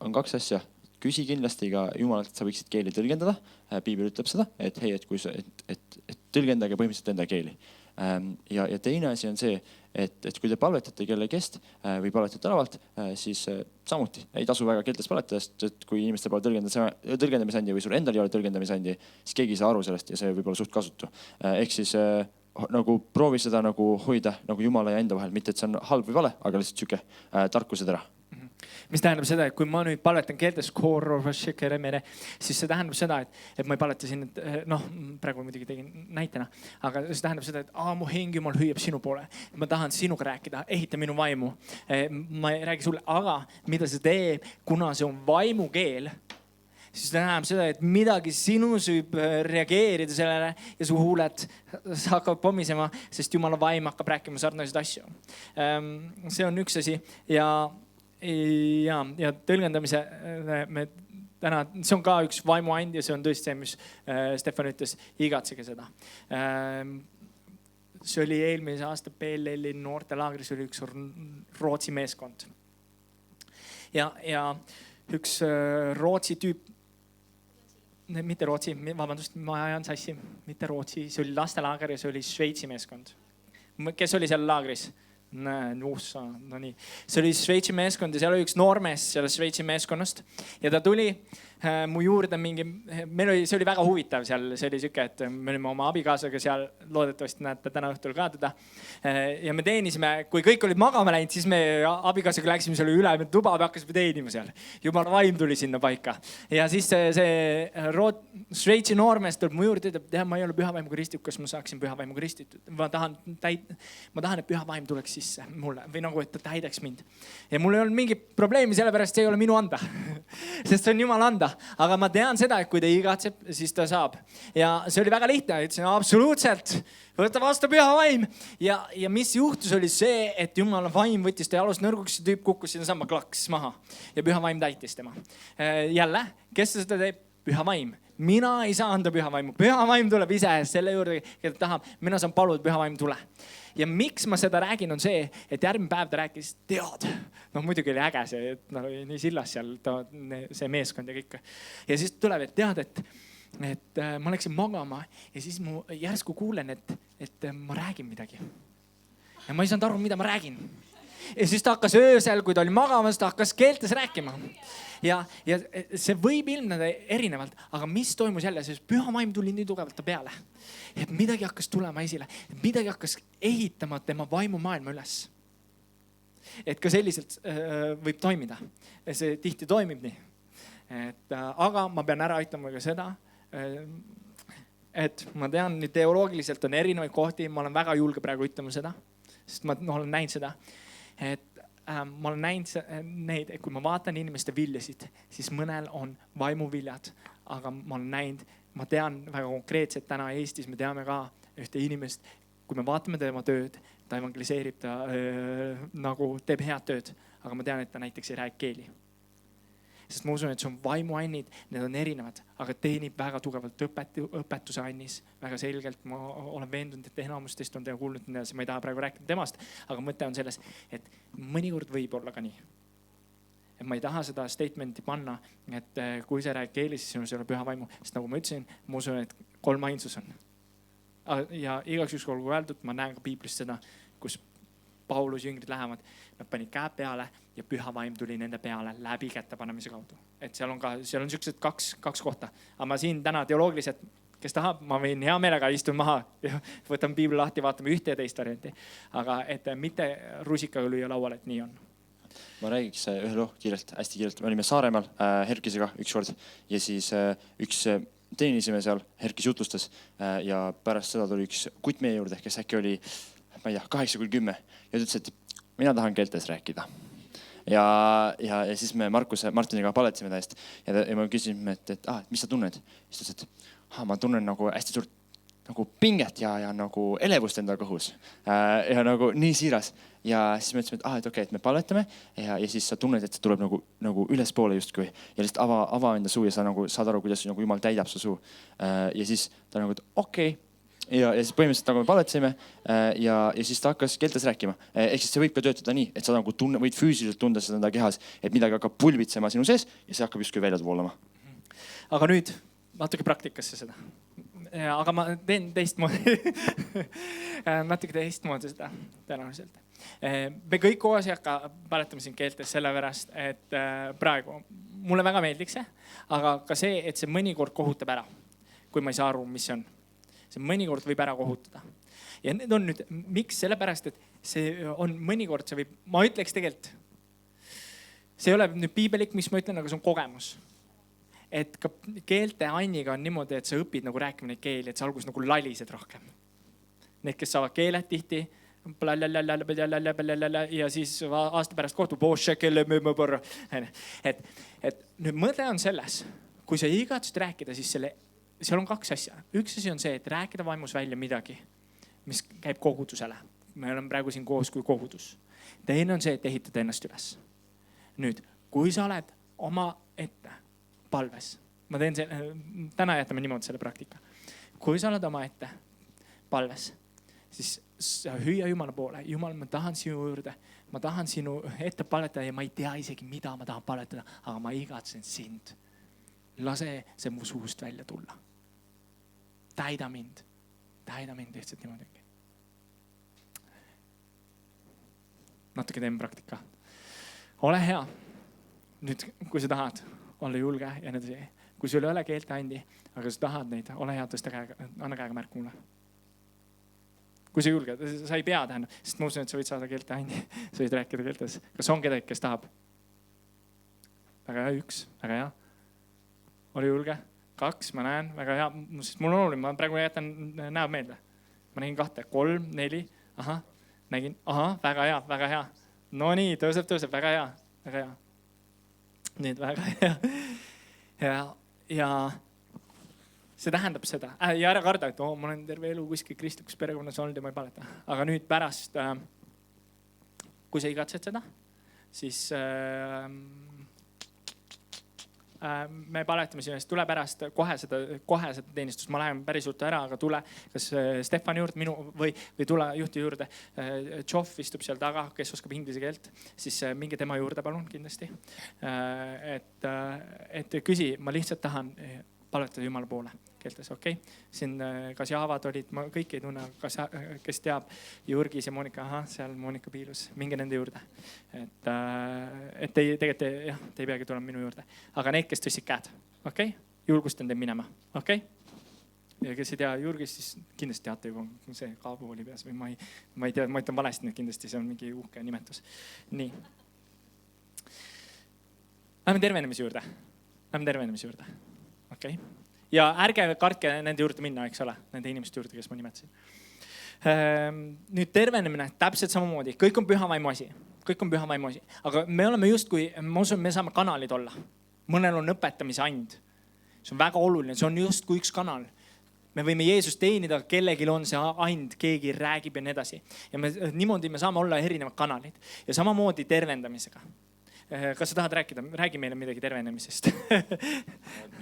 S2: on 2 asja. Küsi kindlasti ka Jumalalt, et sa võiksid keeli tõlgendada. Piibel ütleb seda, et hei, et tõlgendage põhimõtteliselt enda keeli. Ja teine asi on see, et kui te palvetate kellegist või palvetate tänavalt, siis samuti ei tasu väga keeltes palvetada, et kui inimestel pole tõlgendamisandi või sul endal ei ole tõlgendamisandi, siis keegi ei saa aru sellest ja see võib olla suht kasutu. Ehk siis nagu proovi seda nagu hoida nagu Jumala ja enda vahel, mitte et see on halb või vale, aga lihtsalt siuke tarkused ära.
S1: Mis tähendab seda, et kui ma nüüd palvetan keeltes, siis see tähendab seda, et ma ei paleta siin, praegu muidugi tegin näitena, aga see tähendab seda, et mu hing Jumal hüüab sinu poole. Ma tahan sinuga rääkida, ehita minu vaimu. Ma ei räägi sulle, aga mida see teeb, kuna see on vaimukeel, siis tähendab seda, et midagi sinus võib reageerida sellele ja su huuled hakkavad pommisema, sest Jumala vaim hakkab rääkima sarnaseid asju. See on üks asi ja tõlgendamise täna, see on ka üks vaimuand ja see on tõesti see, mis Stefan ütles, igatsege seda. See oli eelmise aasta PLL-i noortelaagris oli üks Rootsi meeskond. Ja üks Rootsi tüüp, mitte Rootsi, vabandust, ma ajan sassi, mitte Rootsi, see oli lastelaager ja see oli Šveitsi meeskond. Kes oli seal laagris? No nii. See oli Šveitsi meeskond ja seal oli üks noormees sellest Šveitsi meeskonnast ja ta tuli mu juurde see oli väga huvitav seal, see oli siuke, et me olime oma abikaasaga seal, loodetavasti näete täna õhtul ka teda ja me teenisime, kui kõik olid magama läinud, siis me abikaasaga läksime selle üle tuba ja hakkasime teenima seal. Jumala vaim tuli sinna paika ja siis see Šveitsi noormees tuleb mu juurde, ütleb, ma ei ole püha vaimuga ristitud, kas ma saaksin püha vaimuga ristitud. Ma tahan, et püha vaim tuleks sisse mulle või nagu, et ta täidaks mind. Ja mul ei olnud mingi probleemi, sellepärast see ei ole minu anda, sest see on Jumal anda. Aga ma tean seda, et kui ta igatseb, siis ta saab. Ja see oli väga lihtne, ütlesin absoluutselt, võta vastu püha vaim. Ja mis juhtus oli see, et Jumala vaim võttis ta jalust nõrguks, see tüüp kukkus sinna sama klaks maha ja püha vaim täitis tema. Jälle, kes seda teeb? püha vaim. Mina ei saa anda püha vaimu. Püha vaim tuleb ise selle juurde, keda tahab. Mina saan paluda, püha vaim tule. Ja miks ma seda räägin, on see, et järgmine päev ta rääkis, tead. Muidugi oli äge see, et oli nii sillas seal see meeskond ja kõik. Ja siis tuleb, et tead, et ma läksin magama ja siis mu järsku kuulen, et ma räägin midagi. Ja ma ei saanud aru, mida ma räägin. Ja siis ta hakkas öösel, kui ta oli magamas, ta hakkas keeltes rääkima. Ja see võib ilmneda erinevalt, aga mis toimus jälle, sest püha vaim tuli nii tugevalt ta peale. Et midagi hakkas tulema esile, midagi hakkas ehitama tema vaimumaailma üles. Et ka selliselt võib toimida. See tihti toimib nii. Aga ma pean ära aitama ka seda, et ma tean, teoloogiliselt on erinevaid kohti, ma olen väga julge praegu ütlema seda, sest ma olen näinud seda, et ma olen näinud neid, et kui ma vaatan inimeste viljasid, siis mõnel on vaimuviljad, aga ma olen näinud, ma tean väga konkreetselt täna Eestis, me teame ka ühte inimest, kui me vaatame tema tööd, ta evangeliseerib, ta nagu teeb head tööd, aga ma tean, et ta näiteks ei räägi keeli. Sest ma usun, et see on vaimuannid, need on erinevad, aga teenib väga tugevalt õpetuse annis. Väga selgelt ma olen veendunud, et enamustest on teha kuulnud, ma ei taha praegu rääkida temast, aga mõte on selles, et mõnikord võib olla ka nii. Et ma ei taha seda statementi panna, et kui sa räägid keelis, siis sinus ei ole püha vaimu. Sest nagu ma ütlesin, ma usun, et 3 ainsus on. Ja igaks üks olgu öeldud, ma näen ka piiblist seda, kus Paulus jüngrid lähevad, nad panid käe peale ja püha vaim tuli nende peale läbi kätte panemise kaudu. Et seal on sellised kaks kohta. Aga ma siin täna teoloogiliselt, kes tahab, ma võin hea meelega istun maha ja võtan piibli lahti, vaatame ühte ja teist varianti. Aga et mitte rusikaga lüüa lauale, et nii on.
S2: Ma räägiks ühe loo kiirelt, hästi kiirelt. Me olime Saaremaal Herkisega ükskord ja siis üks teenisime seal, Herkis jutlustas ja pärast seda tuli üks kutt meie juurde, kes äkki oli, ma ei tea, 8-10 ja ütles, et mina tahan keeltes rääkida. Ja siis me Martiniga paletasime ta eest ja me küsisime, et mis sa tunned? Siis ta ütles, et ma tunnen nagu hästi suurt nagu pinget ja nagu elevust enda kõhus ja nagu nii siiras. Ja siis me ütlesime, et okei, et me paletame ja siis sa tunned, et see tuleb nagu ülespoole justkui ja lihtsalt ava enda suu ja sa nagu saad aru, kuidas nagu Jumal täidab su suu. Ja siis ta nagu, et okei. Ja siis põhimõtteliselt nagu me paletasime ja siis ta hakkas keeltes rääkima. Ehk siis see võib ka töötada nii, et sa nagu võid füüsiliselt tunda seda enda kehas, et midagi hakkab pulbitsema sinu sees ja see hakkab justkui välja voolama.
S1: Aga nüüd natuke praktikasse seda. Aga ma teen teistmoodi. Natuke teistmoodi seda tõenäoliselt. Me kõik koos ei hakka paletama siin keeltes sellepärast, et praegu mulle väga meeldiks see, aga ka see, et see mõnikord kohutab ära, kui ma ei saa aru, mis see on. See mõnikord võib ära kohutada. Ja need on nüüd, miks? Sellepärast, et see on mõnikord, see võib, ma ütleks tegelikult, see ei ole nüüd piibelik, mis ma ütlen, aga see on kogemus. Et ka keelte anniga on niimoodi, et sa õpid nagu rääkima neid keeli, et sa alguses nagu lalised rohkem. Need, kes saavad keeled tihti, ja siis aasta pärast kohtub, et nüüd mõte on selles, kui sa igatsid rääkida, siis seal on 2 asja. Üks asi on see, et rääkida vaimus välja midagi, mis käib kogudusele. Me oleme praegu siin koos kui kogudus. Teine on see, et ehitada ennast üles. Nüüd, kui sa oled oma ette palves, ma teen täna jätame niimoodi selle praktika. Kui sa oled oma ette palves, siis sa hüüa Jumala poole. Jumal, ma tahan sinu juurde, ma tahan sinu ette palletada ja ma ei tea isegi, mida ma tahan palletada, aga ma igatsen sind. Lase see mu suust välja tulla. Täida mind lihtsalt niimoodi. Natuke teeme praktika. Ole hea. Nüüd, kui sa tahad, ole julge ja need, kui sul ei ole keelte andi, aga sa tahad neid, ole hea, tõsta käega, anna käega märk mulle. Kui sa julge, sa ei pea tähendab, sest ma usun, et sa võid saada keelte andi, sa võid rääkida keeltes. Kas on kedagi, kes tahab? Väga hea, 1, väga hea. Oli julge. 2, ma näen, väga hea. Sest mul on oluline, ma praegu jätan näeb meelde. Ma nägin 2, 3, 4. Nägin, väga hea. No nii, tõuseb, väga hea. Nüüd väga hea. Ja see tähendab seda. Ja ära karda, et ma olen terve elu kuskil kristlikus perekonnas olnud ja ma ei paleta. Aga nüüd pärast, kui sa igatsed seda, siis me paletame sinu eest, tule pärast kohe seda teenistust, ma lähen päris ruttu ära, aga tule kas Stefani juurde või tule juhti juurde. Tšoff istub seal taga, kes oskab inglise keelt, siis minge tema juurde palun kindlasti. Et küsi, ma lihtsalt tahan paletada Jumala poole keeltes, okei? Siin kas Jaavad olid, ma kõiki ei tunne, kes teab Jurgis ja Monika, seal Monika piilus, minge nende juurde. Et tegelikult te ei peagi tulema minu juurde, aga need, kes tõstsid käed, okei? Julgustan teid minema, okei? Ja kes ei tea Jurgis, siis kindlasti teate juba see Kaabu oli peas või ma ei tea, ma ütlen valesti, kindlasti see on mingi uhke nimetus. Nii. Lähme tervenemise juurde. Okei. Ja ärge kartke nende juurde minna, eks ole, nende inimeste juurde, kes ma nimetasin. Nüüd tervenemine täpselt samamoodi, kõik on püha vaimu asi, aga me oleme justkui, ma usun, me saame kanalid olla. Mõnel on õpetamise and. See on väga oluline, see on justkui üks kanal. Me võime Jeesust teenida, kellegil on see and, keegi räägib ja nii edasi. Ja niimoodi me saame olla erinevad kanalid. Ja samamoodi tervendamisega. Kas sa tahad rääkida? Räägi meile midagi tervenemisest.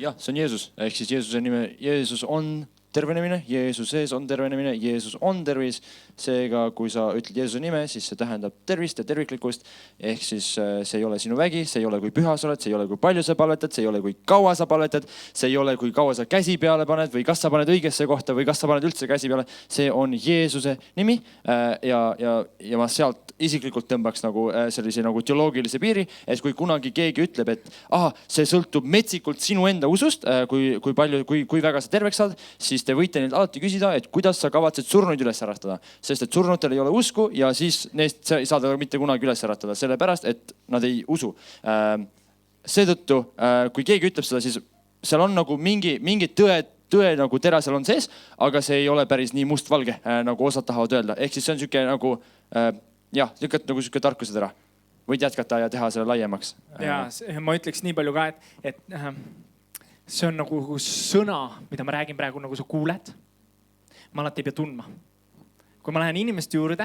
S2: Jah, see on Jeesus. Ehk siis Jeesuse nime, Jeesus on tervenemine, Jeesuses on tervenemine, Jeesus on tervis. Seega, kui sa ütled Jeesuse nime, siis see tähendab tervist ja terviklikkust. Ehk siis see ei ole sinu vägi, see ei ole kui püha sa oled, see ei ole kui palju sa palvetad, see ei ole kui kaua sa palvetad, see ei ole kui kaua sa käsi peale paned või kas sa paned õigesse kohta või kas sa paned üldse käsi peale. See on Jeesuse nimi ja ma sealt isiklikult tõmbaks nagu sellise nagu teoloogilise piiri, et kui kunagi keegi ütleb, et see sõltub metsikult sinu enda usust, kui väga sa terveks saad, siis te võite neilt alati küsida, et kuidas sa kavatsed surnuid üles äratada. Sest et surnutel ei ole usku ja siis neist ei saada mitte kunagi üles äratada, sellepärast, et nad ei usu. Seetõttu, kui keegi ütleb seda, siis seal on nagu mingi tõe nagu terasel on sees, aga see ei ole päris nii mustvalge, nagu osad tahavad öelda. Ehk siis see on siuke nagu, lükata nagu siuke tarkused ära. Võid jätkata ja teha selle laiemaks.
S1: Ja ma ütleks nii palju ka, et see on nagu sõna, mida ma räägin praegu, nagu sa kuuled. Ma alati ei pea tundma. Kui ma lähen inimeste juurde,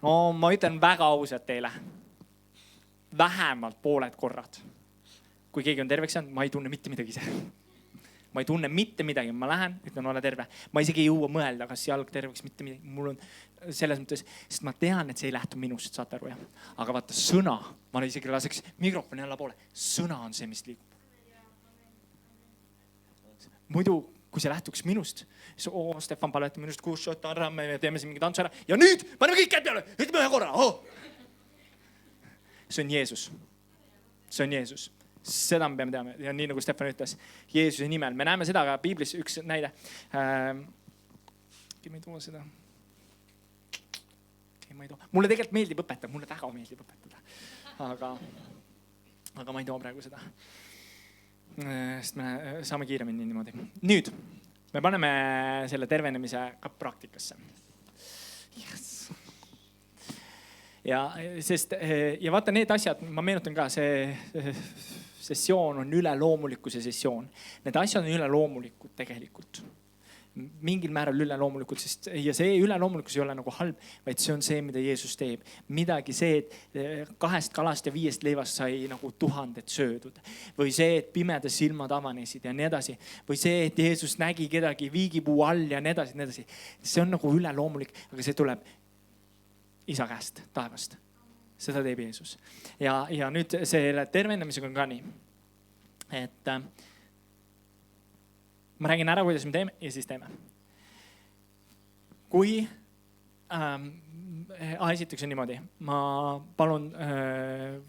S1: ma ütlen väga ausalt teile. Vähemalt pooled korrad. Kui keegi on terveks saanud, ma ei tunne mitte midagi ise. Ma ei tunne mitte midagi. Ma lähen, ütlen, ole terve. Ma isegi ei jõua mõelda, kas jalg terveks mitte midagi. Mul on selles mõttes, sest ma tean, et see ei lähtu minust, saate aru. Aga vaata sõna, ma isegi laseks mikrofoni alla poole. Sõna on see, mis liigub. Muidu, kui see lähtuks minust, siis Stefan paleti minust 6 shot arra, me teeme siin mingi tantsu ära ja nüüd paneme kõik käed peale, ütleme ühe korra. See on Jeesus. Seda me peame teama ja nii nagu Stefan ütles, Jeesuse nimel. Me näeme seda ka Piiblis, üks näide. Ma ei too seda. Mulle tegelikult meeldib õpetada, mulle väga meeldib õpetada. Aga ma ei too praegu seda. Sest me saame kiiremini niimoodi. Nüüd me paneme selle tervenemise ka praktikasse. Yes. Ja vaata need asjad, ma meenutan ka, see sessioon on üleloomulikkuse sessioon. Need asjad on üleloomulikud tegelikult. Mingil määral üleloomulikult, ja see üleloomulikkus ei ole nagu halb, vaid see on see, mida Jeesus teeb. Midagi see, et 2 kalast ja 5 leivast sai nagu 1000 söödud. Või see, et pimedas silmad avanesid ja nii edasi. Või see, et Jeesus nägi kedagi viigipuu all ja nii edasi. See on nagu üleloomulik, aga see tuleb Isa käest, taevast. Seda teeb Jeesus. Ja nüüd selle tervenemisega on ka nii, et ma räägin ära, kuidas me teeme ja siis teeme. Kui esiteks on niimoodi, ma palun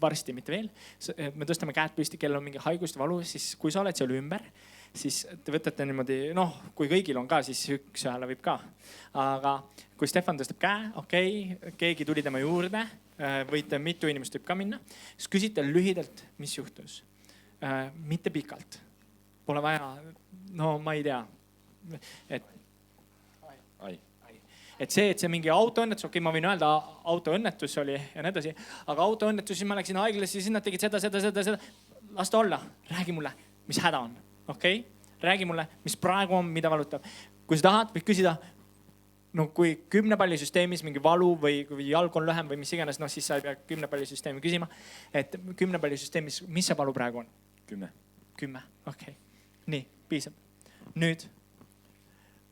S1: varsti, mitte veel, me tõstame käed püsti, kellel on mingi haigust valu, siis kui sa oled seal ümber, siis te võtate niimoodi, kui kõigil on ka, siis üks hääle võib ka. Aga kui Stefan tõstab käe, keegi tuli tema juurde, võite mitu inimest võib ka minna, siis küsite lühidalt, mis juhtus. Mitte pikalt. Pole vaja, ma ei tea. Et see mingi autoõnnetus, ma võin öelda, autoõnnetus oli ja nii edasi, aga autoõnnetus, siis ma läksin haiglasse, siis nad tegid seda. Las ta olla, räägi mulle, mis häda on. Räägi mulle, mis praegu on, mida valutab. Kui sa tahad, võid küsida, kui 10-pallisüsteemis mingi valu või jalg on lühem või mis iganes, siis sa ei pea 10-pallisüsteemi küsima. Et 10-pallisüsteemis, mis see valu praegu on?
S2: 10.
S1: okei. Nii, piisab. Nüüd,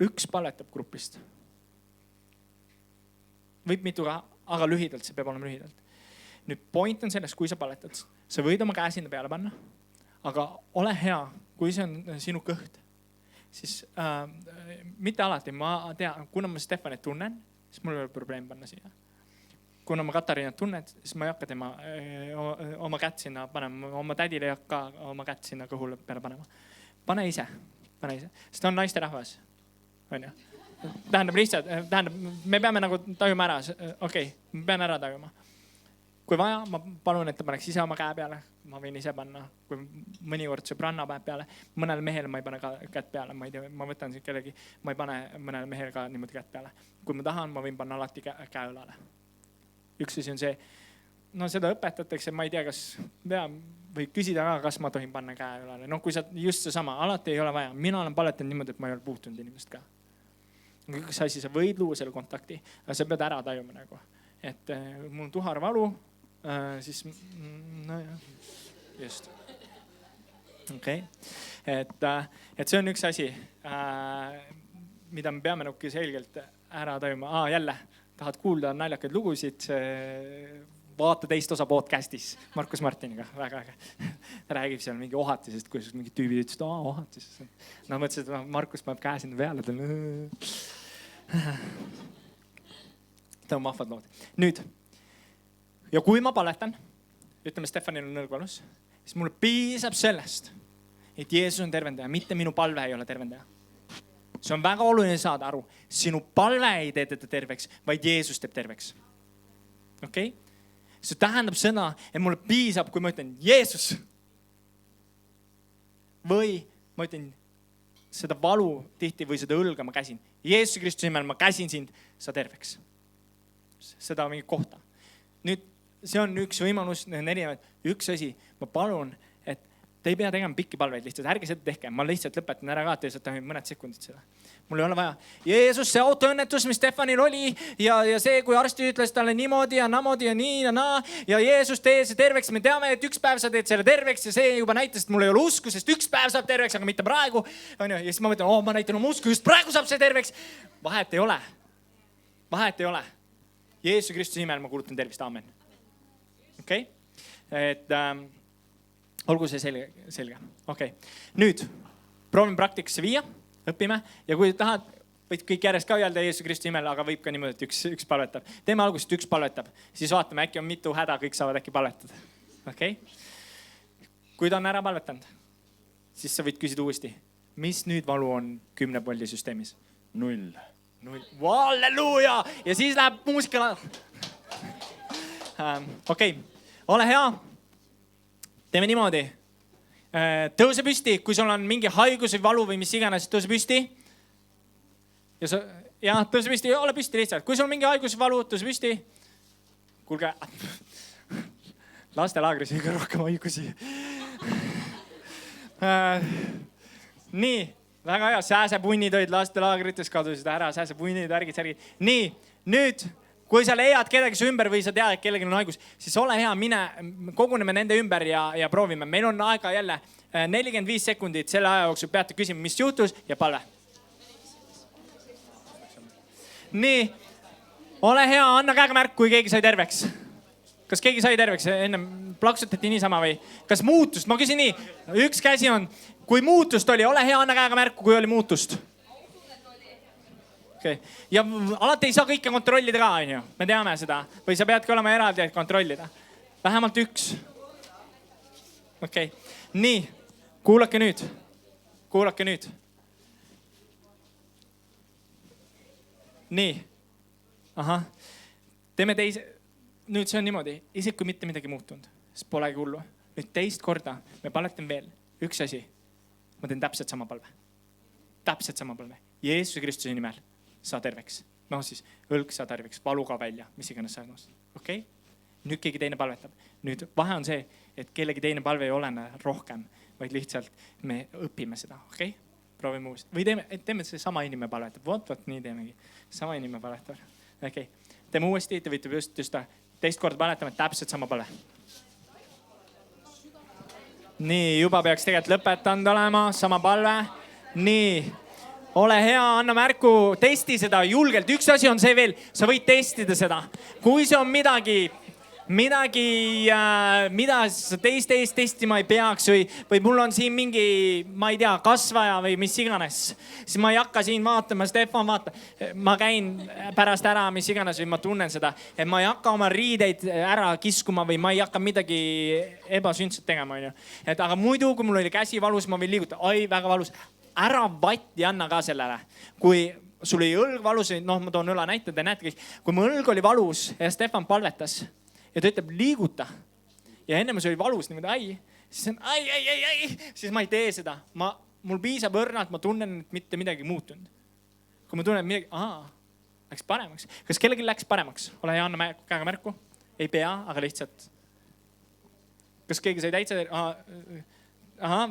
S1: üks palvetab grupist. Võib mitu ka, aga lühidalt, see peab olema lühidalt. Nüüd point on selles, kui sa palvetad, sa võid oma käe sinna peale panna, aga ole hea, kui see on sinu kõht, siis mitte alati, ma tean, kuna ma Stefanit tunnen, siis mul ei ole probleem panna siia. Kuna ma Katariinat tunnen, siis ma ei hakka tema oma kätt sinna panema, oma tädile ei hakka oma kätt sinna kõhule peale panema. Pane ise, sest ta on naiste rahvas. Tähendab lihtsalt, me peame nagu tajuma ära, okei, me peame ära tajuma. Kui vaja, ma palun, et ta paneks ise oma käe peale, ma võin ise panna, kui mõnikord sõbranna päev peale, mõnel mehel ma ei pane ka kätt peale, ma ei tea, ma võtan siin kellegi, ma ei pane mõnel mehel ka niimoodi kätt peale. Kui ma tahan, ma võin panna alati käe õlale. Üks asi on see, no seda õpetatakse, ma ei tea, kas või küsida ka, kas ma tohin panna käe õlale. No kui sa just see sama, alati ei ole vaja. Mina olen paletanud niimoodi, et ma ei ole puutunud inimest ka. Üks asi, sa võid luua selle kontakti, aga sa pead ära tajuma nagu. Et mul on tuhar valu, siis no jah, just. Okei. Et see on üks asi, mida me peame nukke selgelt ära tajuma. Jälle, tahad kuulda naljakaid lugusid, vaata teist osa podcastis Markus Martiniga, väga äge. Ta räägib seal mingi ohatisest, kuidas mingi tüübid ütlesid, ohatisest. No mõtlesid, et Markus paneb käe sinna peale. Ta on mahvad lood. Nüüd, ja kui ma paletan, ütleme Stefanil on nõlgvalus, siis mulle piisab sellest, et Jeesus on tervendaja, mitte minu palve ei ole tervendaja. See on väga oluline saada aru. Sinu palve ei tee teda terveks, vaid Jeesus teeb terveks. Okei? See tähendab sõna, et mulle piisab, kui ma ütlen Jeesus. Või ma ütlen seda valu tihti või seda õlga ma käsin. Jeesuse Kristuse nimel ma käsin sind, sa terveks. Seda mingi kohta. Nüüd, see on üks võimalus, üks asi, ma palun, et te ei pea tegema pikki palveid lihtsalt, ärge seda tehke, ma lihtsalt lõpetan ära ka, teisalt mõned sekundid seda. Mul ei ole vaja. Jeesus, see autoõnnetus, mis Stefanil oli ja see, kui arsti ütles talle niimoodi ja namoodi ja nii ja naa ja Jeesus tee see terveks, me teame, et üks päev sa teed selle terveks ja see juba näitas, et mul ei ole usku, sest üks päev saab terveks, aga mitte praegu. Ja siis ma mõtlen, ma näitan oma usku, just praegu saab see terveks. Vahet ei ole. Jeesuse Kristuse nimel ma kuulutan tervist, aamen. Okei? Et olgu see selge. Okei. Nüüd, proovime praktikasse viia, õpime. Ja kui tahad, võid kõik järjest ka öelda Jeesuse Kristuse nimel, aga võib ka niimoodi, et üks palvetab. Teeme algusest üks palvetab. Siis vaatame, äkki on mitu häda, kõik saavad äkki palvetada. Okei? Kui ta on ära palvetanud, siis sa võid küsida uuesti. Mis nüüd valu on 10 polli süsteemis?
S2: 0.
S1: Halleluuja! Ja siis läheb muusikale. Okei, ole hea. Teeme niimoodi. Tõuse püsti, kui sul on mingi haigus või valu või mis iganes, tõuse püsti. Ja tõuse püsti, ole püsti lihtsalt. Kui sul on mingi haigus või valu, tõuse püsti. Kuulge, lastelaagris ei ka rohkem haigusi. Nii. Väga hea, sääsepunnid olid lastelaagrites, kadusid ära, sääsepunnid, värgid. Nii, nüüd, kui sa leiad kedagi su ümber või sa tead, et kellegi on haigus, siis ole hea, koguneme nende ümber ja proovime. Meil on aega jälle 45 sekundit, selle aja jooksul peate küsima, mis juhtus ja palve. Nii, ole hea, anna käega märk, kui keegi sai terveks. Kas keegi sai terveks? Enne plaksutati niisama või? Kas muutust? Ma küsin nii, üks käsi on... Kui muutust oli, ole hea, anna käega märku, kui oli muutust. Okay. Ja alati ei saa kõike kontrollida ka, on ju. Me teame seda. Või sa peadki olema eraldi, et kontrollida. Vähemalt üks. Okei. Nii, kuulake nüüd. Nii. Ahah. Teeme teise. Nüüd see on niimoodi. Isegi kui mitte midagi muutunud. Siis polegi hullu. Nüüd teist korda. Me paletan veel. Üks asi. Ma teen täpselt sama palve. Jeesuse Kristuse nimel saa terveks. No siis õlg saa terveks, valu ka välja, mis iganes sa ennast. Okei? Nüüd keegi teine palvetab. Nüüd vahe on see, et kellegi teine palve ei olene rohkem, vaid lihtsalt me õpime seda. Okei? Proovime uuesti. Või teeme see sama inimene palvetab. Vot, nii teemegi. Sama inimene palvetab. Okei. Teeme uuesti, te võite just teist korda paletama, täpselt sama palve. nii, juba peaks tegelikult lõpetanud olema, sama palve. nii, ole hea, anna märku, testi seda julgelt. Üks asi on see veel, sa võid testida seda. Kui see on midagi, mida sa teiste eest testima ei peaks või mul on siin mingi, ma ei tea, kasvaja või mis iganes, siis ma ei hakka siin vaatama, Stefan vaata, ma käin pärast ära, mis iganes, või ma tunnen seda, et ma ei hakka oma riideid ära kiskuma või ma ei hakka midagi ebasündsat tegema, onju. Et aga muidu, kui mul oli käsi valus, ma võin liigutada, oi, väga valus, ära vatti anna ka sellele. Kui sul oli õlg valus, noh, ma toon õla näite, te näete kõik, kui mu õlg oli valus ja Stefan palvetas, ja ta ütleb liiguta. Ja enne see oli valus niimoodi, siis ma ei tee seda. Mul piisab õrnalt, ma tunnen, et mitte midagi muutunud. Kui ma tunnen, et midagi, läks paremaks. Kas kellelgi läks paremaks? Ole hea, anna käega märku. Ei pea, aga lihtsalt. Kas keegi sai täitsa?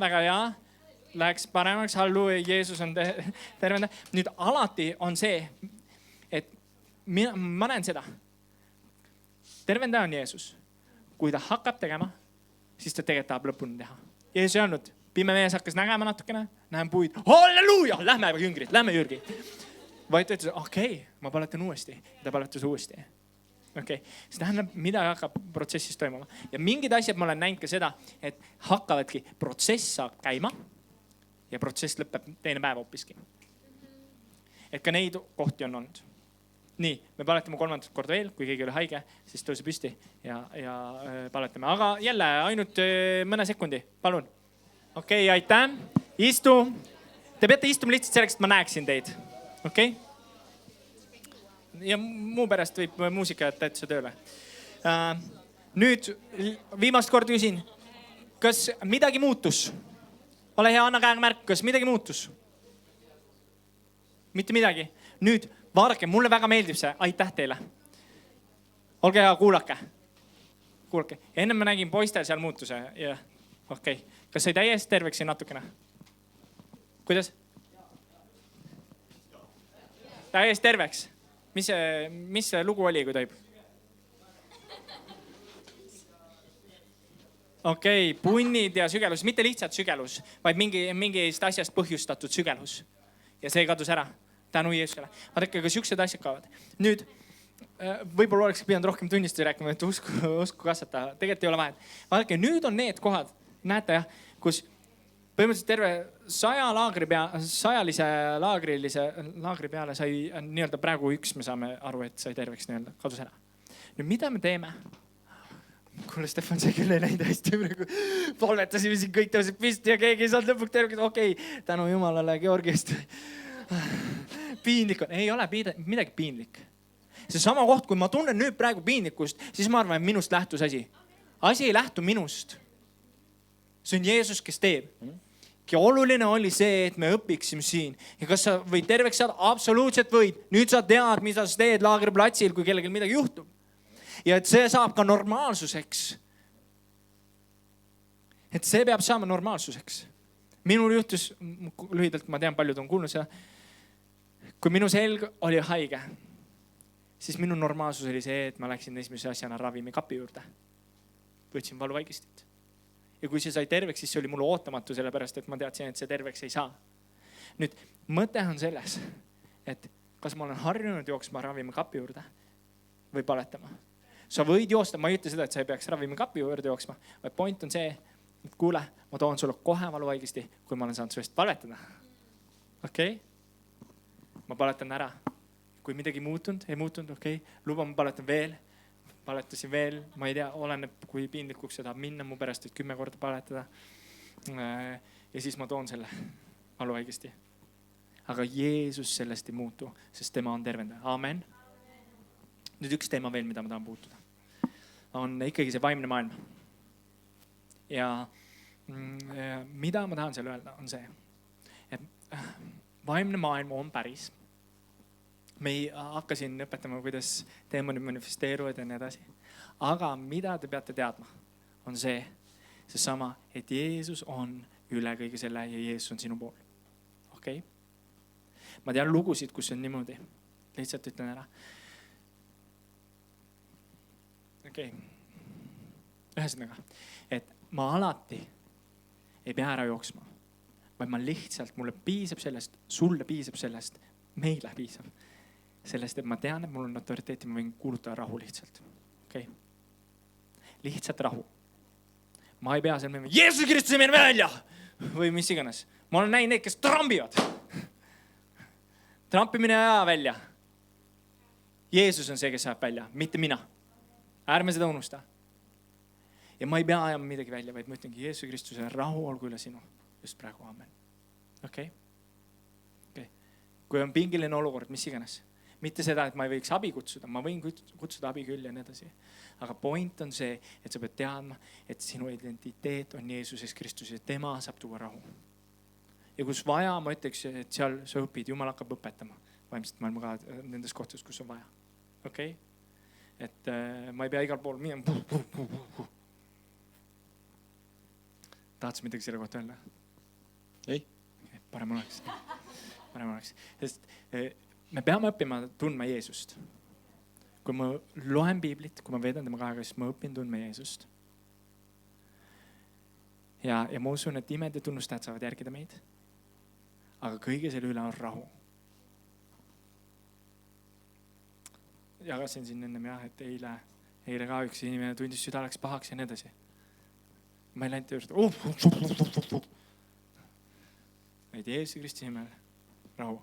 S1: Väga hea. Läks paremaks. Halleluuja, Jeesus on tervenda. Nüüd alati on see, et ma näen seda. Tervendaja on Jeesus. Kui ta hakkab tegema, siis ta tegelikult tahab lõpuni teha. Jeesus ei olnud. Pime mees hakkas nägema natukene. Näen puid. Halleluuja! Lähme jüngrid, lähme Jürgi. Vaid ta ütles, okei, ma paletan uuesti. Ta paletas uuesti. Okei. See tähendab, mida hakkab protsessis toimuma. Ja mingid asjad ma olen näinud ka seda, et hakkavadki protsess saab käima ja protsess lõpeb teine päev hoopiski. Et ka neid kohti on olnud. Nii, me paletame 3. korda veel, kui keegi oli haige, siis tõuse püsti ja paletame. Aga jälle ainult mõne sekundi, palun. Okei, aitäh. Istu. Te peate istuma lihtsalt selleks, et ma näeksin teid. Okei? Ja muu pärast võib muusika täitsa tööle. Nüüd viimast korda küsin, kas midagi muutus? Ole hea, anna käega märk, kas midagi muutus? Mitte midagi. Nüüd vaadake, mulle väga meeldib see. Aitäh teile. Olge hea, kuulake. Enne ma nägin poistel seal muutuse. Okei. Kas sai täiesti terveks siin natukene? Kuidas? Täiesti terveks. Mis see lugu oli, kui tohib? Okei, punnid ja sügelus. Mitte lihtsalt sügelus, vaid mingist asjast põhjustatud sügelus. Ja see kadus ära. Tänu Jeesusele. Vaadake, ka siuksed asjad kaovad. Nüüd, võib-olla oleks pidanud rohkem tunnistusi rääkima, et usku kasvata. Tegelikult ei ole vahet. Vaadake, nüüd on need kohad, näete jah, kus põhimõtteliselt terve 100-laagrilise laagri peale sai nii-öelda praegu üks, me saame aru, et sai terveks nii-öelda, kadus ära. Nüüd, mida me teeme? Kuule, Stefan, see küll ei näida hästi. Palvetasime siin kõik tõused püsti ja keegi ei saanud lõpuks terveks. Okei, tänu Jumalale Georgiast. Piinlik on. Ei ole midagi piinlik. See sama koht, kui ma tunnen nüüd praegu piinlikkust, siis ma arvan, et minust lähtus asi. Asi ei lähtu minust. See on Jeesus, kes teeb. Ja oluline oli see, et me õpiksime siin. Ja kas sa võid terveks saada? Absoluutselt võid. Nüüd sa tead, mida sa teed laagriplatsil, kui kellelgi midagi juhtub. Ja et see saab ka normaalsuseks. Et see peab saama normaalsuseks. Minul juhtus, lühidalt ma tean, paljud on kuulnud seda, kui minu selg oli haige, siis minu normaalsus oli see, et ma läksin esimese asjana ravimikapi juurde. Võtsin valuvaigistit. Ja kui see sai terveks, siis see oli mulle ootamatu, sellepärast et ma teadsin, et see terveks ei saa. Nüüd, mõte on selles, et kas ma olen harjunud jooksma ravimikapi juurde või paletama. Sa võid joosta, ma ei ütle seda, et sa ei peaks ravimikapi juurde jooksma, vaid point on see, et kuule, ma toon sulle kohe valuvaigisti, kui ma olen saanud suust paletada. Okei? Ma paletan ära. Kui midagi ei muutunud, okei. Luba, ma paletan veel. Paletasin veel. Ma ei tea, oleneb, kui piinlikuks see tahab minna. Mu pärast, et 10 korda paletada. Ja siis ma toon selle valuvaigisti. Aga Jeesus sellest ei muutu, sest tema on tervendaja. Amen. Nüüd üks teema veel, mida ma tahan puutuda. On ikkagi see vaimne maailm. Ja mida ma tahan selle öelda, on see, et vaimne maailm on päris. Me ei hakka siin õpetama, kuidas teemonid manifesteeruvad ja nii edasi. Aga mida te peate teadma, on seesama, et Jeesus on üle kõige selle ja Jeesus on sinu pool. Okei? Ma tean lugusid, kus on niimoodi. Lihtsalt ütlen ära. Okei. Ühesõnaga, et ma alati ei pea ära jooksma, vaid ma lihtsalt, mulle piisab sellest, sulle piisab sellest, meile piisab sellest, et ma tean, et mul on autoriteeti, ma võin kuulutada rahu lihtsalt. Okay? Lihtsalt rahu. Ma ei pea seal minema, Jeesus Kristus mine välja või mis iganes. Ma olen näinud neid, kes trambivad. Trampimine ei aja välja. Jeesus on see, kes ajab välja, mitte mina. Ärme seda unusta. Ja ma ei pea ajama midagi välja, vaid ma ütlengi, Jeesus Kristuse rahu olgu üle sinu. Just praegu, amen. Okay? Kui on pingiline olukord, mis iganes. Mitte seda, et ma ei võiks abi kutsuda. Ma võin kutsuda abi küll ja nii edasi. Aga point on see, et sa pead teadma, et sinu identiteet on Jeesuses Kristuses. Tema saab tuua rahu. Ja kus vaja, ma ütleks, et seal sa õpid. Jumal hakkab õpetama. Vaimselt maailma ka nendes kohtades, kus on vaja. Okay? Et ma ei pea igal pool minema. Tahad sa midagi selle kohta öelda?
S2: Ei.
S1: Parem oleks. Sest me peame õppima tundma Jeesust. Kui ma loen piiblit, kui ma veedan temaga aega, siis ma õpin tundma Jeesust. Ja ma usun, et imed ja tunnustajad saavad järgida meid. Aga kõige selle üle on rahu. Jagasin siin ennem et eile ka üks inimene tundis süda läks pahaks ja nii edasi. Ma ei läinud juurde. Vaid Jeesus Kristi nimel rahu.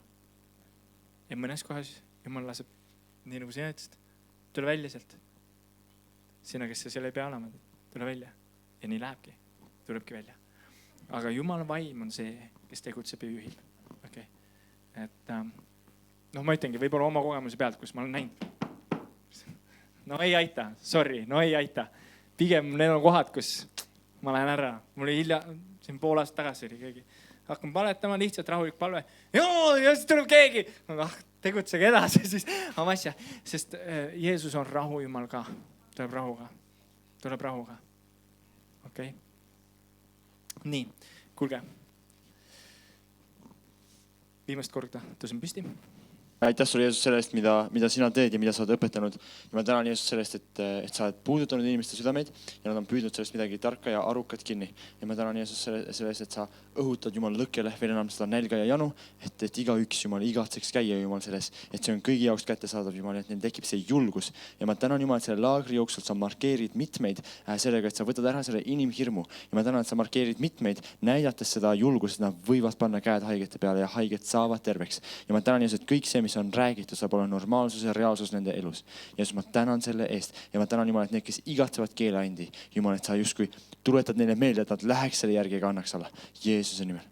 S1: Ja mõnes kohas Jumal laseb, nii nagu sina ütlesid, tule välja sealt. Sina, kes sa seal ei pea olema, tule välja. Ja nii lähebki, tulebki välja. Aga Jumala vaim on see, kes tegutseb ja juhib. Okay. Et, ma ütlengi, võib-olla oma kogemuse pealt, kus ma olen näinud. No ei aita, sorry, no ei aita. Pigem need on kohad, kus ma lähen ära. Mul oli siin pool aastat tagasi oli keegi. Hakkan paletama, lihtsalt rahulik palve. Ja siis tuleb keegi. Tegutsege edasi siis oma asja. Sest Jeesus on rahu Jumal ka. Tuleb rahuga. Okay? Nii, kuulge. Viimast korda tõusen püsti.
S2: Aitäh sulle, Jeesus, sellest, mida sina teed ja mida sa oled õpetanud. Ja ma tänan, Jeesus, sellest, et sa oled puudutanud inimeste südameid ja nad on püüdnud sellest midagi tarka ja arukat kinni. Ja ma tänan, Jeesus, sellest, et sa õhutad Jumal lõkkele veel enam seda nälga ja janu, et iga üks Jumal igatseks käia Jumal selles, et see on kõigi jaoks kättesaadav Jumal, et neil tekib see julgus. Ja ma tänan Jumal, et selle laagri jooksul sa markeerid mitmeid sellega, et sa võtad ära selle inimhirmu. Ja ma tänan, et sa markeerid mitmeid, näidates seda julgust, et nad võivad panna käed haigete peale ja haiget saavad terveks. Ja ma tänan, Jeesus, et kõik see, mis on räägitud, saab olla normaalsus ja reaalsus nende elus. Jeesus, ma tänan selle eest ja ma tänan Jumal, et need, kes igatsevad keeleandi, Jumal, et sa justkui tuletad neile meelde, et nad läheks selle järgi ega annaks alla. Jeesuse nimel.